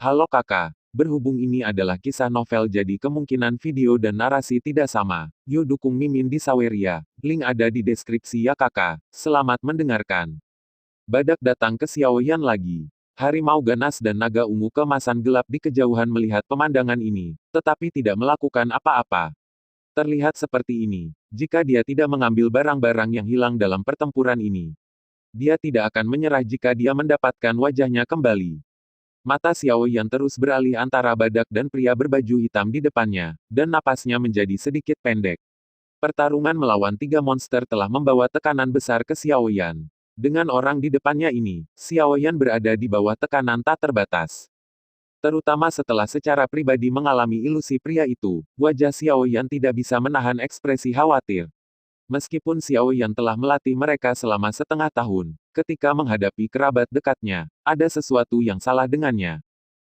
Halo kakak, berhubung ini adalah kisah novel jadi kemungkinan video dan narasi tidak sama. Yuk dukung Mimin di Saweria, link ada di deskripsi ya kakak. Selamat mendengarkan. Badak datang ke Xiaoyan lagi. Harimau ganas dan naga ungu kemasan gelap di kejauhan melihat pemandangan ini, tetapi tidak melakukan apa-apa. Terlihat seperti ini, jika dia tidak mengambil barang-barang yang hilang dalam pertempuran ini. Dia tidak akan menyerah jika dia mendapatkan wajahnya kembali. Mata Xiao Yan terus beralih antara badak dan pria berbaju hitam di depannya, dan napasnya menjadi sedikit pendek. Pertarungan melawan tiga monster telah membawa tekanan besar ke Xiao Yan. Dengan orang di depannya ini, Xiao Yan berada di bawah tekanan tak terbatas. Terutama setelah secara pribadi mengalami ilusi pria itu, wajah Xiao Yan tidak bisa menahan ekspresi khawatir. Meskipun Xiao Yan telah melatih mereka selama setengah tahun, ketika menghadapi kerabat dekatnya, ada sesuatu yang salah dengannya.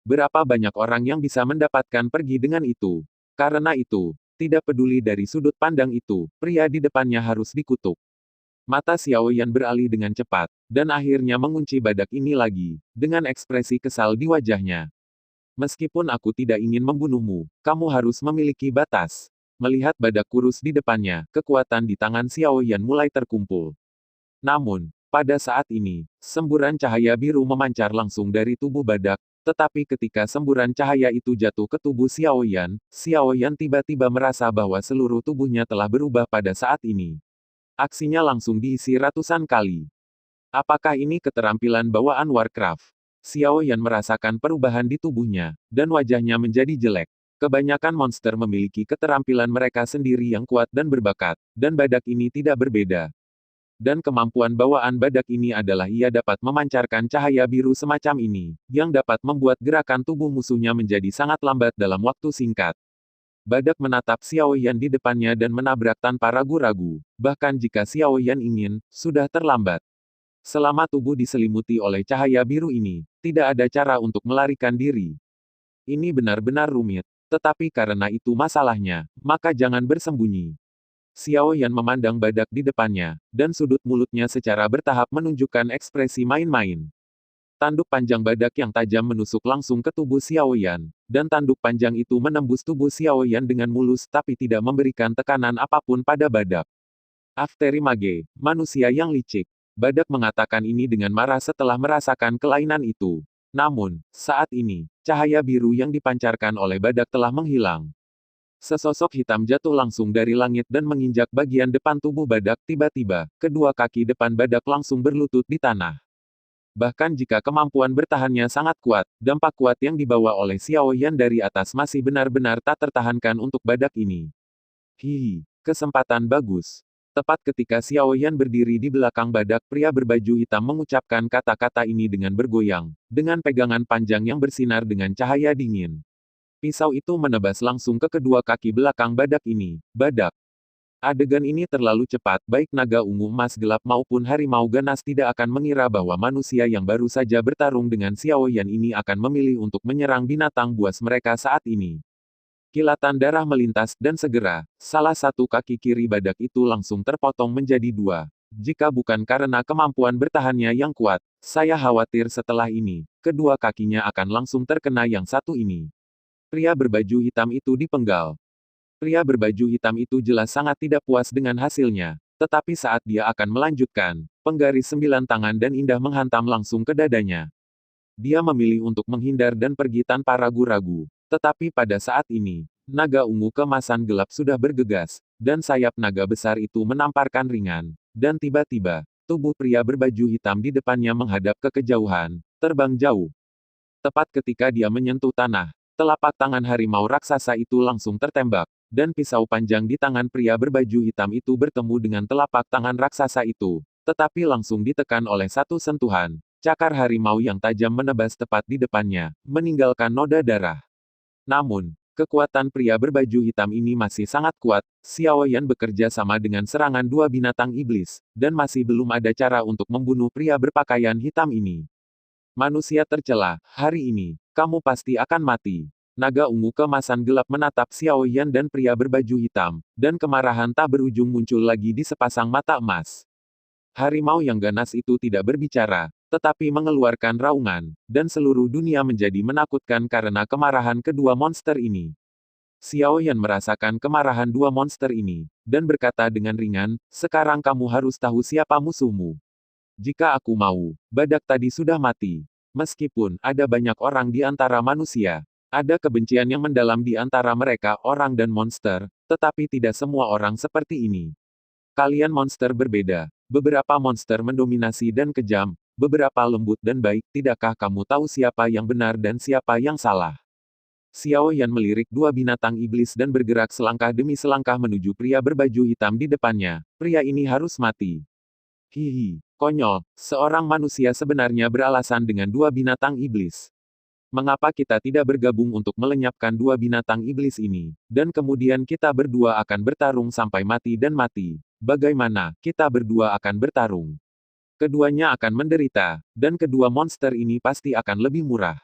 Berapa banyak orang yang bisa mendapatkan pergi dengan itu? Karena itu, tidak peduli dari sudut pandang itu, pria di depannya harus dikutuk. Mata Xiao Yan beralih dengan cepat, dan akhirnya mengunci badak ini lagi, dengan ekspresi kesal di wajahnya. Meskipun aku tidak ingin membunuhmu, kamu harus memiliki batas. Melihat badak kurus di depannya, kekuatan di tangan Xiao Yan mulai terkumpul. Namun, pada saat ini, semburan cahaya biru memancar langsung dari tubuh badak, tetapi ketika semburan cahaya itu jatuh ke tubuh Xiao Yan tiba-tiba merasa bahwa seluruh tubuhnya telah berubah pada saat ini. Aksinya langsung diisi ratusan kali. Apakah ini keterampilan bawaan Warcraft? Xiao Yan merasakan perubahan di tubuhnya, dan wajahnya menjadi jelek. Kebanyakan monster memiliki keterampilan mereka sendiri yang kuat dan berbakat, dan badak ini tidak berbeda. Dan kemampuan bawaan badak ini adalah ia dapat memancarkan cahaya biru semacam ini, yang dapat membuat gerakan tubuh musuhnya menjadi sangat lambat dalam waktu singkat. Badak menatap Xiao Yan di depannya dan menabrak tanpa ragu-ragu, bahkan jika Xiao Yan ingin, sudah terlambat. Selama tubuh diselimuti oleh cahaya biru ini, tidak ada cara untuk melarikan diri. Ini benar-benar rumit. Tetapi karena itu masalahnya, maka jangan bersembunyi. Xiao Yan memandang badak di depannya, dan sudut mulutnya secara bertahap menunjukkan ekspresi main-main. Tanduk panjang badak yang tajam menusuk langsung ke tubuh Xiao Yan, dan tanduk panjang itu menembus tubuh Xiao Yan dengan mulus tapi tidak memberikan tekanan apapun pada badak. Afterimage, manusia yang licik. Badak mengatakan ini dengan marah setelah merasakan kelainan itu. Namun, saat ini, cahaya biru yang dipancarkan oleh badak telah menghilang. Sesosok hitam jatuh langsung dari langit dan menginjak bagian depan tubuh badak. Tiba-tiba, kedua kaki depan badak langsung berlutut di tanah. Bahkan jika kemampuan bertahannya sangat kuat, dampak kuat yang dibawa oleh Xiao Yan dari atas masih benar-benar tak tertahankan untuk badak ini. Hihi, kesempatan bagus. Tepat ketika Xiao Yan berdiri di belakang badak, pria berbaju hitam mengucapkan kata-kata ini dengan bergoyang, dengan pegangan panjang yang bersinar dengan cahaya dingin. Pisau itu menebas langsung ke kedua kaki belakang badak ini. Badak. Adegan ini terlalu cepat, baik naga ungu emas gelap maupun harimau ganas tidak akan mengira bahwa manusia yang baru saja bertarung dengan Xiao Yan ini akan memilih untuk menyerang binatang buas mereka saat ini. Kilatan darah melintas, dan segera, salah satu kaki kiri badak itu langsung terpotong menjadi dua. Jika bukan karena kemampuan bertahannya yang kuat, saya khawatir setelah ini, kedua kakinya akan langsung terkena yang satu ini. Pria berbaju hitam itu dipenggal. Pria berbaju hitam itu jelas sangat tidak puas dengan hasilnya, tetapi saat dia akan melanjutkan, penggaris 9 tangan dan indah menghantam langsung ke dadanya. Dia memilih untuk menghindar dan pergi tanpa ragu-ragu. Tetapi pada saat ini, naga ungu kemasan gelap sudah bergegas, dan sayap naga besar itu menamparkan ringan. Dan tiba-tiba, tubuh pria berbaju hitam di depannya menghadap ke kejauhan, terbang jauh. Tepat ketika dia menyentuh tanah, telapak tangan harimau raksasa itu langsung tertembak, dan pisau panjang di tangan pria berbaju hitam itu bertemu dengan telapak tangan raksasa itu, tetapi langsung ditekan oleh satu sentuhan. Cakar harimau yang tajam menebas tepat di depannya, meninggalkan noda darah. Namun, kekuatan pria berbaju hitam ini masih sangat kuat. Xiao Yan bekerja sama dengan serangan dua binatang iblis, dan masih belum ada cara untuk membunuh pria berpakaian hitam ini. Manusia tercela, hari ini, kamu pasti akan mati. Naga ungu kemasan gelap menatap Xiao Yan dan pria berbaju hitam, dan kemarahan tak berujung muncul lagi di sepasang mata emas. Harimau yang ganas itu tidak berbicara, tetapi mengeluarkan raungan, dan seluruh dunia menjadi menakutkan karena kemarahan kedua monster ini. Xiao Yan merasakan kemarahan dua monster ini, dan berkata dengan ringan, sekarang kamu harus tahu siapa musuhmu. Jika aku mau, badak tadi sudah mati. Meskipun ada banyak orang di antara manusia, ada kebencian yang mendalam di antara mereka orang dan monster, tetapi tidak semua orang seperti ini. Kalian monster berbeda. Beberapa monster mendominasi dan kejam, beberapa lembut dan baik. Tidakkah kamu tahu siapa yang benar dan siapa yang salah? Xiao Yan melirik dua binatang iblis dan bergerak selangkah demi selangkah menuju pria berbaju hitam di depannya. Pria ini harus mati. Hihi, konyol, seorang manusia sebenarnya beralasan dengan dua binatang iblis. Mengapa kita tidak bergabung untuk melenyapkan dua binatang iblis ini, dan kemudian kita berdua akan bertarung sampai mati dan mati? Bagaimana, kita berdua akan bertarung? Keduanya akan menderita, dan kedua monster ini pasti akan lebih murah.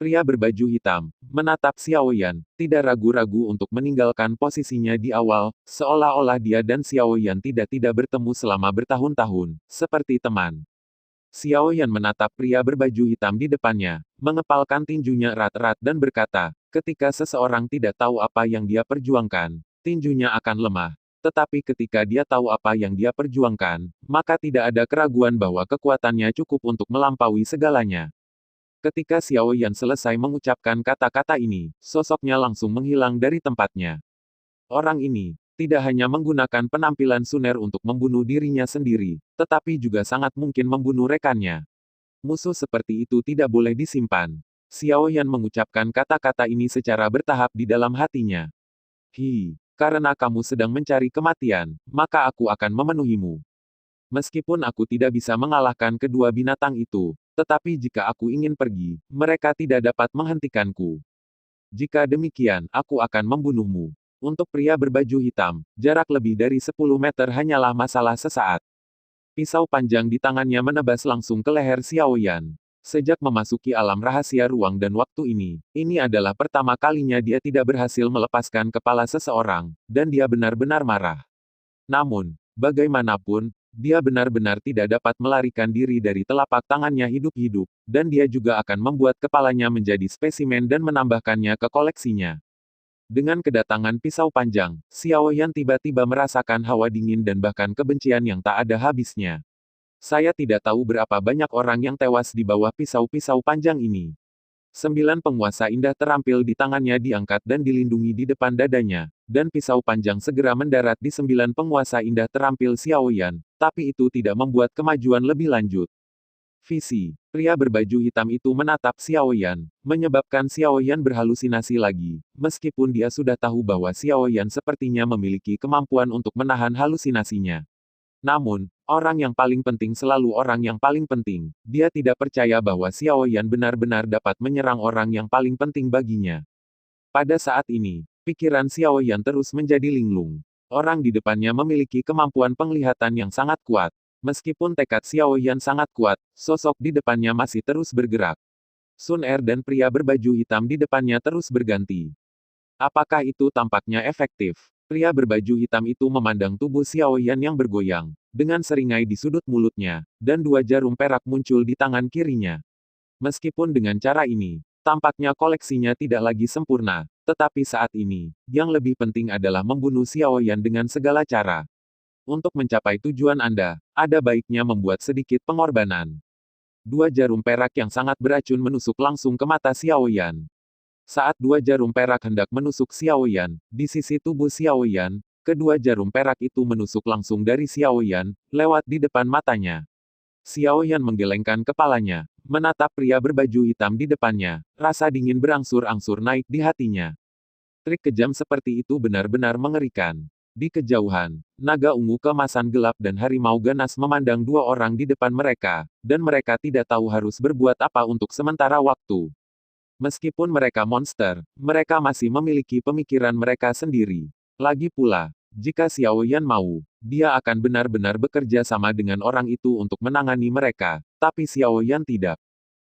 Pria berbaju hitam menatap Xiao Yan, tidak ragu-ragu untuk meninggalkan posisinya di awal, seolah-olah dia dan Xiao Yan tidak bertemu selama bertahun-tahun, seperti teman. Xiao Yan menatap pria berbaju hitam di depannya, mengepalkan tinjunya erat-erat dan berkata, ketika seseorang tidak tahu apa yang dia perjuangkan, tinjunya akan lemah. Tetapi ketika dia tahu apa yang dia perjuangkan, maka tidak ada keraguan bahwa kekuatannya cukup untuk melampaui segalanya. Ketika Xiao Yan selesai mengucapkan kata-kata ini, sosoknya langsung menghilang dari tempatnya. Orang ini tidak hanya menggunakan penampilan Suner untuk membunuh dirinya sendiri, tetapi juga sangat mungkin membunuh rekannya. Musuh seperti itu tidak boleh disimpan. Xiao Yan mengucapkan kata-kata ini secara bertahap di dalam hatinya. Karena kamu sedang mencari kematian, maka aku akan memenuhimu. Meskipun aku tidak bisa mengalahkan kedua binatang itu, tetapi jika aku ingin pergi, mereka tidak dapat menghentikanku. Jika demikian, aku akan membunuhmu. Untuk pria berbaju hitam, jarak lebih dari 10 meter hanyalah masalah sesaat. Pisau panjang di tangannya menebas langsung ke leher Xiao Yan. Sejak memasuki alam rahasia ruang dan waktu ini adalah pertama kalinya dia tidak berhasil melepaskan kepala seseorang, dan dia benar-benar marah. Namun, bagaimanapun, dia benar-benar tidak dapat melarikan diri dari telapak tangannya hidup-hidup, dan dia juga akan membuat kepalanya menjadi spesimen dan menambahkannya ke koleksinya. Dengan kedatangan pisau panjang, Xiao Yan tiba-tiba merasakan hawa dingin dan bahkan kebencian yang tak ada habisnya. Saya tidak tahu berapa banyak orang yang tewas di bawah pisau-pisau panjang ini. 9 penguasa indah terampil di tangannya diangkat dan dilindungi di depan dadanya, dan pisau panjang segera mendarat di 9 penguasa indah terampil Xiao Yan, tapi itu tidak membuat kemajuan lebih lanjut. Visi, pria berbaju hitam itu menatap Xiao Yan, menyebabkan Xiao Yan berhalusinasi lagi, meskipun dia sudah tahu bahwa Xiao Yan sepertinya memiliki kemampuan untuk menahan halusinasinya. Namun, orang yang paling penting selalu orang yang paling penting. Dia tidak percaya bahwa Xiao Yan benar-benar dapat menyerang orang yang paling penting baginya. Pada saat ini, pikiran Xiao Yan terus menjadi linglung. Orang di depannya memiliki kemampuan penglihatan yang sangat kuat. Meskipun tekad Xiao Yan sangat kuat, sosok di depannya masih terus bergerak. Sun Er dan pria berbaju hitam di depannya terus berganti. Apakah itu tampaknya efektif? Pria berbaju hitam itu memandang tubuh Xiao Yan yang bergoyang, dengan seringai di sudut mulutnya, dan 2 jarum perak muncul di tangan kirinya. Meskipun dengan cara ini, tampaknya koleksinya tidak lagi sempurna, tetapi saat ini, yang lebih penting adalah membunuh Xiao Yan dengan segala cara. Untuk mencapai tujuan Anda, ada baiknya membuat sedikit pengorbanan. 2 jarum perak yang sangat beracun menusuk langsung ke mata Xiao Yan. Saat 2 jarum perak hendak menusuk Xiao Yan, di sisi tubuh Xiao Yan, kedua jarum perak itu menusuk langsung dari Xiao Yan, lewat di depan matanya. Xiao Yan menggelengkan kepalanya, menatap pria berbaju hitam di depannya, rasa dingin berangsur-angsur naik di hatinya. Trik kejam seperti itu benar-benar mengerikan. Di kejauhan, naga ungu kemasan gelap dan harimau ganas memandang 2 orang di depan mereka, dan mereka tidak tahu harus berbuat apa untuk sementara waktu. Meskipun mereka monster, mereka masih memiliki pemikiran mereka sendiri. Lagi pula, jika Xiao Yan mau, dia akan benar-benar bekerja sama dengan orang itu untuk menangani mereka, tapi Xiao Yan tidak.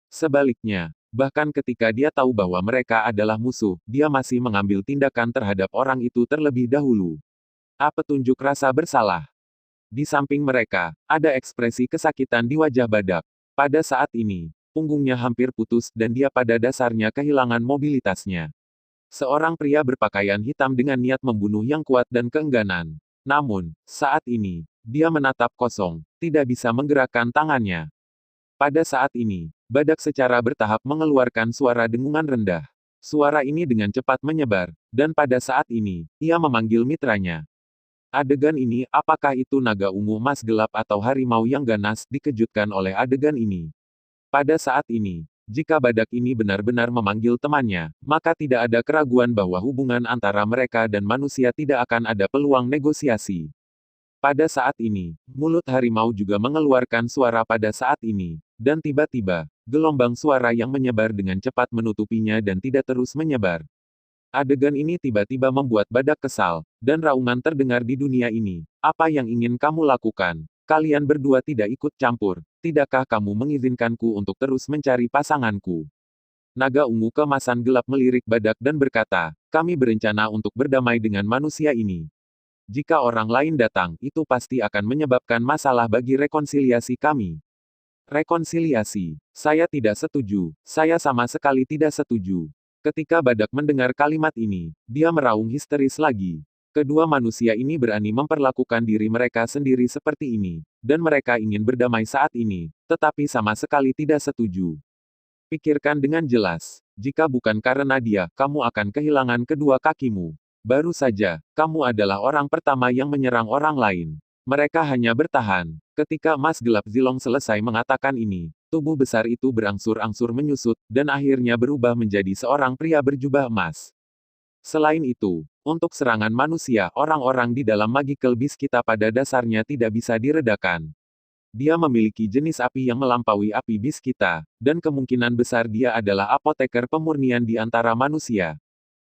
Sebaliknya, bahkan ketika dia tahu bahwa mereka adalah musuh, dia masih mengambil tindakan terhadap orang itu terlebih dahulu. Apa petunjuk rasa bersalah? Di samping mereka, ada ekspresi kesakitan di wajah badak. Pada saat ini, punggungnya hampir putus dan dia pada dasarnya kehilangan mobilitasnya. Seorang pria berpakaian hitam dengan niat membunuh yang kuat dan keengganan. Namun, saat ini, dia menatap kosong, tidak bisa menggerakkan tangannya. Pada saat ini, badak secara bertahap mengeluarkan suara dengungan rendah. Suara ini dengan cepat menyebar, dan pada saat ini, ia memanggil mitranya. Adegan ini, apakah itu naga ungu emas gelap atau harimau yang ganas, dikejutkan oleh adegan ini. Pada saat ini, jika badak ini benar-benar memanggil temannya, maka tidak ada keraguan bahwa hubungan antara mereka dan manusia tidak akan ada peluang negosiasi. Pada saat ini, mulut harimau juga mengeluarkan suara pada saat ini, dan tiba-tiba, gelombang suara yang menyebar dengan cepat menutupinya dan tidak terus menyebar. Adegan ini tiba-tiba membuat badak kesal, dan raungan terdengar di dunia ini. Apa yang ingin kamu lakukan? Kalian berdua tidak ikut campur. Tidakkah kamu mengizinkanku untuk terus mencari pasanganku? Naga ungu kemasan gelap melirik badak dan berkata, kami berencana untuk berdamai dengan manusia ini. Jika orang lain datang, itu pasti akan menyebabkan masalah bagi rekonsiliasi kami. Rekonsiliasi. Saya tidak setuju. Saya sama sekali tidak setuju. Ketika badak mendengar kalimat ini, dia meraung histeris lagi. Kedua manusia ini berani memperlakukan diri mereka sendiri seperti ini, dan mereka ingin berdamai saat ini, tetapi sama sekali tidak setuju. Pikirkan dengan jelas. Jika bukan karena dia, kamu akan kehilangan kedua kakimu. Baru saja, kamu adalah orang pertama yang menyerang orang lain. Mereka hanya bertahan. Ketika emas gelap Zilong selesai mengatakan ini, tubuh besar itu berangsur-angsur menyusut, dan akhirnya berubah menjadi seorang pria berjubah emas. Selain itu, untuk serangan manusia, orang-orang di dalam Magical Beast kita pada dasarnya tidak bisa diredakan. Dia memiliki jenis api yang melampaui api Beast kita, dan kemungkinan besar dia adalah apoteker pemurnian di antara manusia.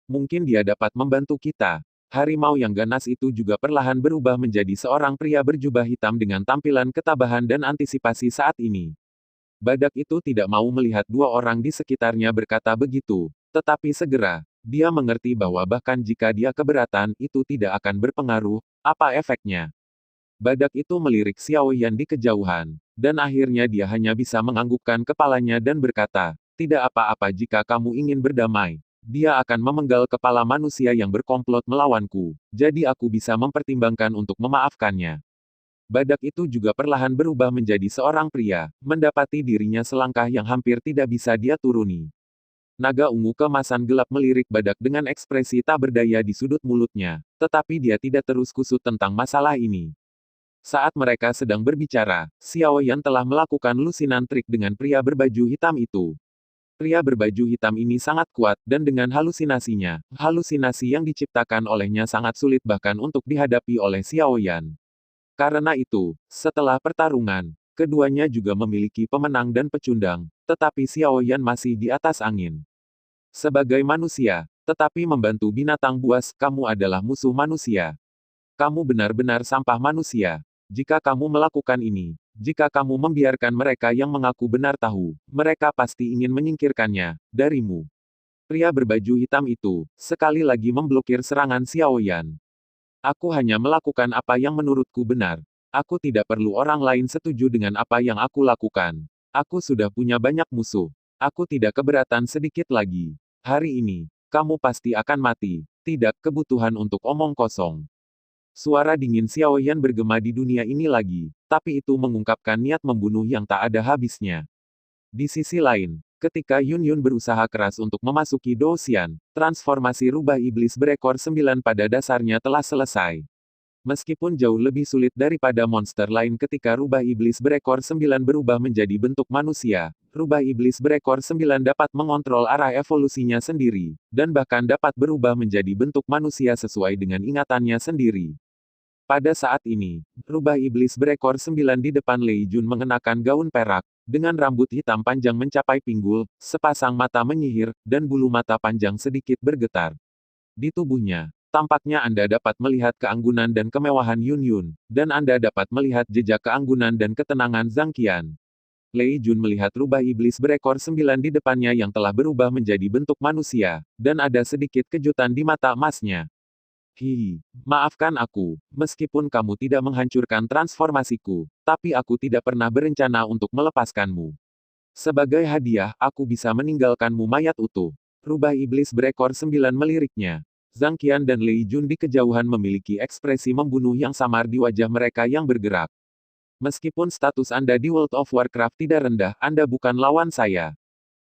Mungkin dia dapat membantu kita. Harimau yang ganas itu juga perlahan berubah menjadi seorang pria berjubah hitam dengan tampilan ketabahan dan antisipasi saat ini. Badak itu tidak mau melihat dua orang di sekitarnya berkata begitu, tetapi segera, dia mengerti bahwa bahkan jika dia keberatan, itu tidak akan berpengaruh. Apa efeknya? Badak itu melirik Xiao Yan di kejauhan, dan akhirnya dia hanya bisa menganggukkan kepalanya dan berkata, tidak apa-apa jika kamu ingin berdamai. Dia akan memenggal kepala manusia yang berkomplot melawanku, jadi aku bisa mempertimbangkan untuk memaafkannya. Badak itu juga perlahan berubah menjadi seorang pria, mendapati dirinya selangkah yang hampir tidak bisa dia turuni. Naga ungu kemasan gelap melirik badak dengan ekspresi tak berdaya di sudut mulutnya, tetapi dia tidak terus kusut tentang masalah ini. Saat mereka sedang berbicara, Xiao Yan telah melakukan lusinan trik dengan pria berbaju hitam itu. Pria berbaju hitam ini sangat kuat, dan dengan halusinasinya, halusinasi yang diciptakan olehnya sangat sulit bahkan untuk dihadapi oleh Xiao Yan. Karena itu, setelah pertarungan, keduanya juga memiliki pemenang dan pecundang, tetapi Xiao Yan masih di atas angin. Sebagai manusia, tetapi membantu binatang buas, kamu adalah musuh manusia. Kamu benar-benar sampah manusia. Jika kamu melakukan ini, jika kamu membiarkan mereka yang mengaku benar tahu, mereka pasti ingin menyingkirkannya darimu. Pria berbaju hitam itu, sekali lagi memblokir serangan Xiao Yan. Aku hanya melakukan apa yang menurutku benar. Aku tidak perlu orang lain setuju dengan apa yang aku lakukan. Aku sudah punya banyak musuh. Aku tidak keberatan sedikit lagi. Hari ini, kamu pasti akan mati. Tidak kebutuhan untuk omong kosong. Suara dingin Xiao Yan bergema di dunia ini lagi, tapi itu mengungkapkan niat membunuh yang tak ada habisnya. Di sisi lain, ketika Yun Yun berusaha keras untuk memasuki Doxian, transformasi rubah iblis berekor 9 pada dasarnya telah selesai. Meskipun jauh lebih sulit daripada monster lain ketika rubah iblis berekor 9 berubah menjadi bentuk manusia, rubah iblis berekor 9 dapat mengontrol arah evolusinya sendiri, dan bahkan dapat berubah menjadi bentuk manusia sesuai dengan ingatannya sendiri. Pada saat ini, rubah iblis berekor 9 di depan Lei Jun mengenakan gaun perak, dengan rambut hitam panjang mencapai pinggul, sepasang mata menyihir, dan bulu mata panjang sedikit bergetar. Di tubuhnya, tampaknya Anda dapat melihat keanggunan dan kemewahan Yun Yun, dan Anda dapat melihat jejak keanggunan dan ketenangan Zhang Qian. Lei Jun melihat rubah iblis berekor 9 di depannya yang telah berubah menjadi bentuk manusia, dan ada sedikit kejutan di mata emasnya. Hihi, maafkan aku, meskipun kamu tidak menghancurkan transformasiku, tapi aku tidak pernah berencana untuk melepaskanmu. Sebagai hadiah, aku bisa meninggalkanmu mayat utuh. Rubah iblis berekor 9 meliriknya. Zhang Qian dan Lei Jun di kejauhan memiliki ekspresi membunuh yang samar di wajah mereka yang bergerak. Meskipun status Anda di World of Warcraft tidak rendah, Anda bukan lawan saya.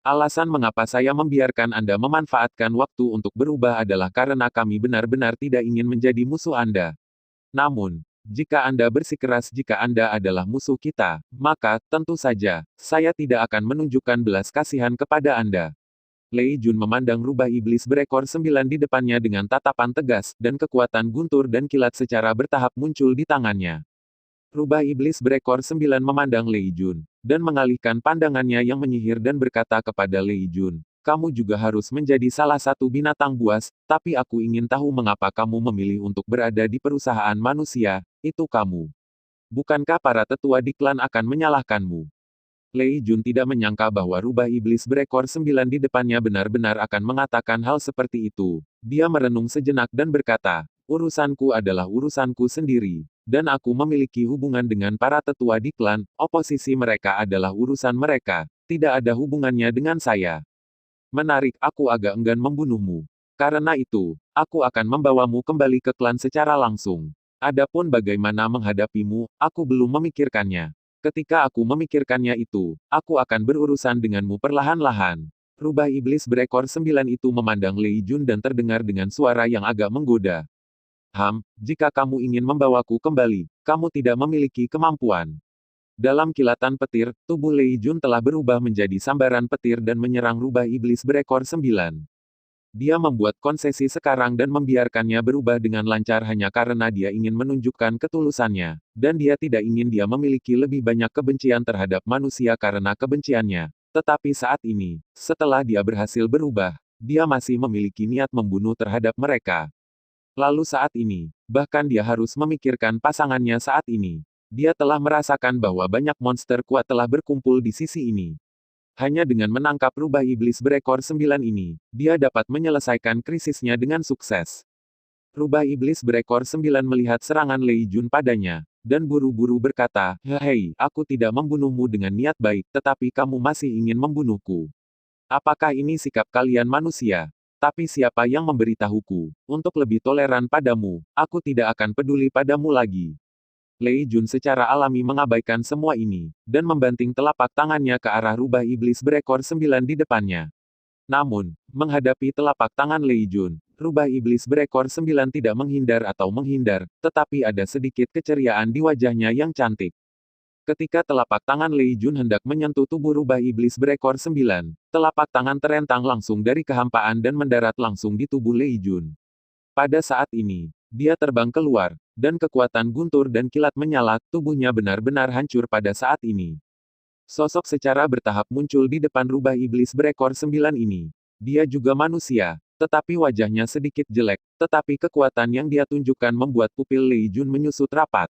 Alasan mengapa saya membiarkan Anda memanfaatkan waktu untuk berubah adalah karena kami benar-benar tidak ingin menjadi musuh Anda. Namun, jika Anda bersikeras jika Anda adalah musuh kita, maka, tentu saja, saya tidak akan menunjukkan belas kasihan kepada Anda. Lei Jun memandang rubah iblis berekor 9 di depannya dengan tatapan tegas, dan kekuatan guntur dan kilat secara bertahap muncul di tangannya. Rubah iblis berekor 9 memandang Lei Jun, dan mengalihkan pandangannya yang menyihir dan berkata kepada Lei Jun, kamu juga harus menjadi salah satu binatang buas, tapi aku ingin tahu mengapa kamu memilih untuk berada di perusahaan manusia, itu kamu. Bukankah para tetua di klan akan menyalahkanmu? Lei Jun tidak menyangka bahwa rubah iblis berekor 9 di depannya benar-benar akan mengatakan hal seperti itu. Dia merenung sejenak dan berkata, urusanku adalah urusanku sendiri. Dan aku memiliki hubungan dengan para tetua di klan, oposisi mereka adalah urusan mereka, tidak ada hubungannya dengan saya. Menarik, aku agak enggan membunuhmu. Karena itu, aku akan membawamu kembali ke klan secara langsung. Adapun bagaimana menghadapimu, aku belum memikirkannya. Ketika aku memikirkannya itu, aku akan berurusan denganmu perlahan-lahan. Rubah iblis berekor 9 itu memandang Lei Jun dan terdengar dengan suara yang agak menggoda. Jika kamu ingin membawaku kembali, kamu tidak memiliki kemampuan. Dalam kilatan petir, tubuh Lei Jun telah berubah menjadi sambaran petir dan menyerang rubah iblis berekor 9. Dia membuat konsesi sekarang dan membiarkannya berubah dengan lancar hanya karena dia ingin menunjukkan ketulusannya, dan dia tidak ingin dia memiliki lebih banyak kebencian terhadap manusia karena kebenciannya. Tetapi saat ini, setelah dia berhasil berubah, dia masih memiliki niat membunuh terhadap mereka. Lalu saat ini, bahkan dia harus memikirkan pasangannya saat ini. Dia telah merasakan bahwa banyak monster kuat telah berkumpul di sisi ini. Hanya dengan menangkap rubah iblis berekor 9 ini, dia dapat menyelesaikan krisisnya dengan sukses. Rubah iblis berekor 9 melihat serangan Lei Jun padanya, dan buru-buru berkata, hei, aku tidak membunuhmu dengan niat baik, tetapi kamu masih ingin membunuhku. Apakah ini sikap kalian manusia? Tapi siapa yang memberitahuku, untuk lebih toleran padamu, aku tidak akan peduli padamu lagi. Lei Jun secara alami mengabaikan semua ini, dan membanting telapak tangannya ke arah rubah iblis berekor 9 di depannya. Namun, menghadapi telapak tangan Lei Jun, rubah iblis berekor 9 tidak menghindar atau menghindar, tetapi ada sedikit keceriaan di wajahnya yang cantik. Ketika telapak tangan Lei Jun hendak menyentuh tubuh rubah iblis berekor 9, telapak tangan terentang langsung dari kehampaan dan mendarat langsung di tubuh Lei Jun. Pada saat ini, dia terbang keluar, dan kekuatan guntur dan kilat menyala, tubuhnya benar-benar hancur pada saat ini. Sosok secara bertahap muncul di depan rubah iblis berekor 9 ini. Dia juga manusia, tetapi wajahnya sedikit jelek, tetapi kekuatan yang dia tunjukkan membuat pupil Lei Jun menyusut rapat.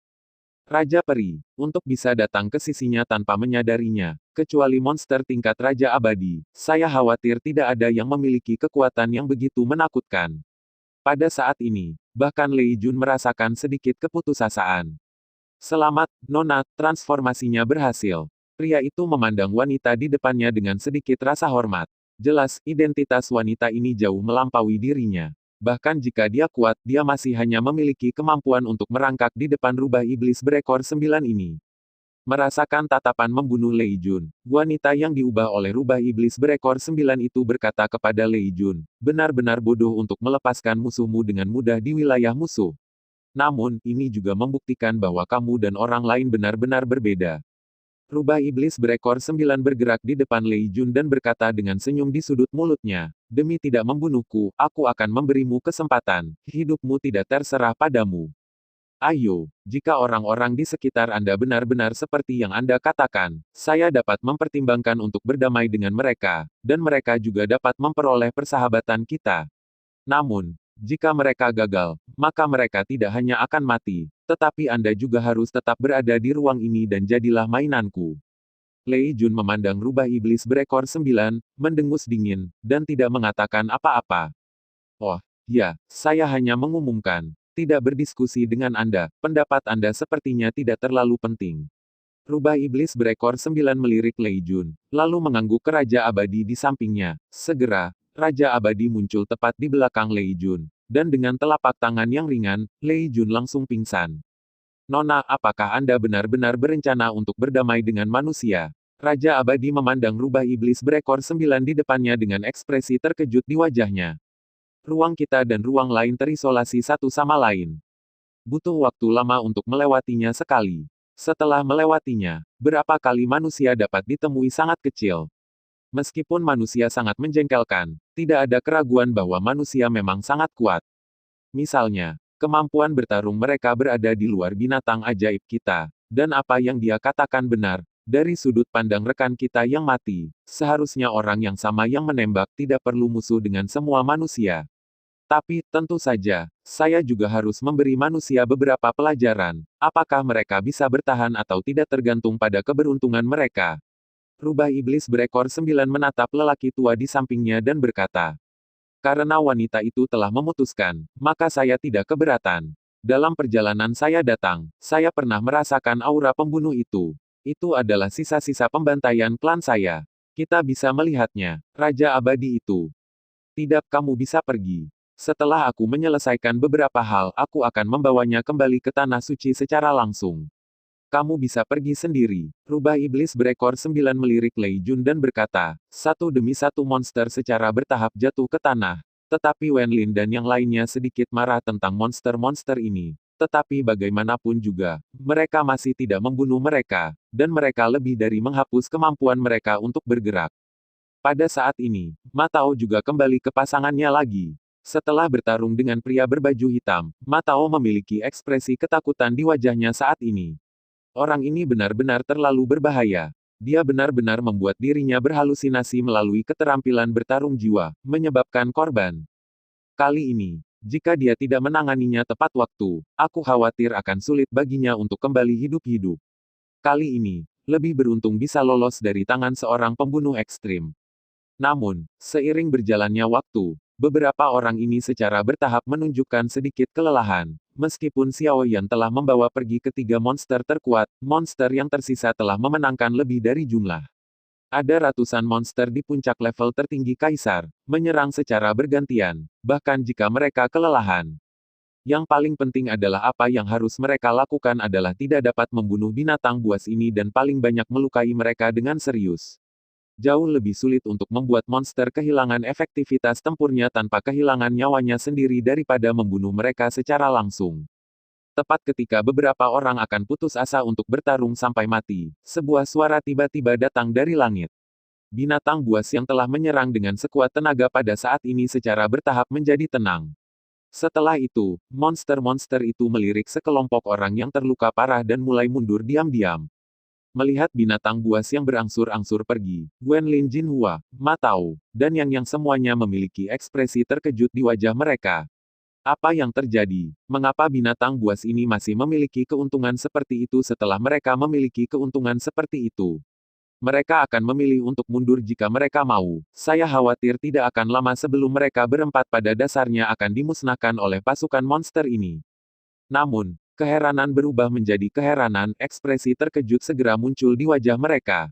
Raja Peri, untuk bisa datang ke sisinya tanpa menyadarinya, kecuali monster tingkat Raja Abadi, saya khawatir tidak ada yang memiliki kekuatan yang begitu menakutkan. Pada saat ini, bahkan Lei Jun merasakan sedikit keputusasaan. Selamat, Nona, transformasinya berhasil. Pria itu memandang wanita di depannya dengan sedikit rasa hormat. Jelas, identitas wanita ini jauh melampaui dirinya. Bahkan jika dia kuat, dia masih hanya memiliki kemampuan untuk merangkak di depan rubah iblis berekor 9 ini. Merasakan tatapan membunuh Lei Jun, wanita yang diubah oleh rubah iblis berekor 9 itu berkata kepada Lei Jun, benar-benar bodoh untuk melepaskan musuhmu dengan mudah di wilayah musuh. Namun, ini juga membuktikan bahwa kamu dan orang lain benar-benar berbeda. Rubah iblis berekor 9 bergerak di depan Lei Jun dan berkata dengan senyum di sudut mulutnya, demi tidak membunuhku, aku akan memberimu kesempatan, hidupmu tidak terserah padamu. Ayo, jika orang-orang di sekitar Anda benar-benar seperti yang Anda katakan, saya dapat mempertimbangkan untuk berdamai dengan mereka, dan mereka juga dapat memperoleh persahabatan kita. Namun, jika mereka gagal, maka mereka tidak hanya akan mati, tetapi Anda juga harus tetap berada di ruang ini dan jadilah mainanku. Lei Jun memandang rubah iblis berekor 9, mendengus dingin, dan tidak mengatakan apa-apa. Oh, Ya, saya hanya mengumumkan. Tidak berdiskusi dengan Anda, pendapat Anda sepertinya tidak terlalu penting. Rubah iblis berekor 9 melirik Lei Jun, lalu mengangguk ke Raja Abadi di sampingnya. Segera, Raja Abadi muncul tepat di belakang Lei Jun, dan dengan telapak tangan yang ringan, Lei Jun langsung pingsan. Nona, apakah Anda benar-benar berencana untuk berdamai dengan manusia? Raja Abadi memandang rubah iblis berekor 9 di depannya dengan ekspresi terkejut di wajahnya. Ruang kita dan ruang lain terisolasi satu sama lain. Butuh waktu lama untuk melewatinya sekali. Setelah melewatinya, berapa kali manusia dapat ditemui sangat kecil. Meskipun manusia sangat menjengkelkan, tidak ada keraguan bahwa manusia memang sangat kuat. Misalnya, kemampuan bertarung mereka berada di luar binatang ajaib kita. Dan apa yang dia katakan benar, dari sudut pandang rekan kita yang mati, seharusnya orang yang sama yang menembak tidak perlu musuh dengan semua manusia. Tapi, tentu saja, saya juga harus memberi manusia beberapa pelajaran. Apakah mereka bisa bertahan atau tidak tergantung pada keberuntungan mereka. Rubah iblis berekor 9 menatap lelaki tua di sampingnya dan berkata, karena wanita itu telah memutuskan, maka saya tidak keberatan. Dalam perjalanan saya datang, saya pernah merasakan aura pembunuh itu. Itu adalah sisa-sisa pembantaian klan saya. Kita bisa melihatnya, Raja Abadi itu. Tidak, kamu bisa pergi. Setelah aku menyelesaikan beberapa hal, aku akan membawanya kembali ke tanah suci secara langsung. Kamu bisa pergi sendiri. Rubah iblis berekor 9 melirik Lei Jun dan berkata, satu demi satu monster secara bertahap jatuh ke tanah. Tetapi Wen Lin dan yang lainnya sedikit marah tentang monster-monster ini. Tetapi bagaimanapun juga, mereka masih tidak membunuh mereka, dan mereka lebih dari menghapus kemampuan mereka untuk bergerak. Pada saat ini, Ma Tao juga kembali ke pasangannya lagi. Setelah bertarung dengan pria berbaju hitam, Ma Tao memiliki ekspresi ketakutan di wajahnya saat ini. Orang ini benar-benar terlalu berbahaya. Dia benar-benar membuat dirinya berhalusinasi melalui keterampilan bertarung jiwa, menyebabkan korban. Kali ini, jika dia tidak menanganinya tepat waktu, aku khawatir akan sulit baginya untuk kembali hidup-hidup. Kali ini, lebih beruntung bisa lolos dari tangan seorang pembunuh ekstrim. Namun, seiring berjalannya waktu, beberapa orang ini secara bertahap menunjukkan sedikit kelelahan. Meskipun Xiao Yan telah membawa pergi ketiga monster terkuat, monster yang tersisa telah memenangkan lebih dari jumlah. Ada ratusan monster di puncak level tertinggi Kaisar, menyerang secara bergantian, bahkan jika mereka kelelahan. Yang paling penting adalah apa yang harus mereka lakukan adalah tidak dapat membunuh binatang buas ini dan paling banyak melukai mereka dengan serius. Jauh lebih sulit untuk membuat monster kehilangan efektivitas tempurnya tanpa kehilangan nyawanya sendiri daripada membunuh mereka secara langsung. Tepat ketika beberapa orang akan putus asa untuk bertarung sampai mati, sebuah suara tiba-tiba datang dari langit. Binatang buas yang telah menyerang dengan sekuat tenaga pada saat ini secara bertahap menjadi tenang. Setelah itu, monster-monster itu melirik sekelompok orang yang terluka parah dan mulai mundur diam-diam. Melihat binatang buas yang berangsur-angsur pergi, Wen Lin Jinhua, Ma Tao, dan Yang semuanya memiliki ekspresi terkejut di wajah mereka. Apa yang terjadi? Mengapa binatang buas ini masih memiliki keuntungan seperti itu setelah mereka memiliki keuntungan seperti itu? Mereka akan memilih untuk mundur jika mereka mau. Saya khawatir tidak akan lama sebelum mereka berempat pada dasarnya akan dimusnahkan oleh pasukan monster ini. Namun, keheranan berubah menjadi keheranan, ekspresi terkejut segera muncul di wajah mereka.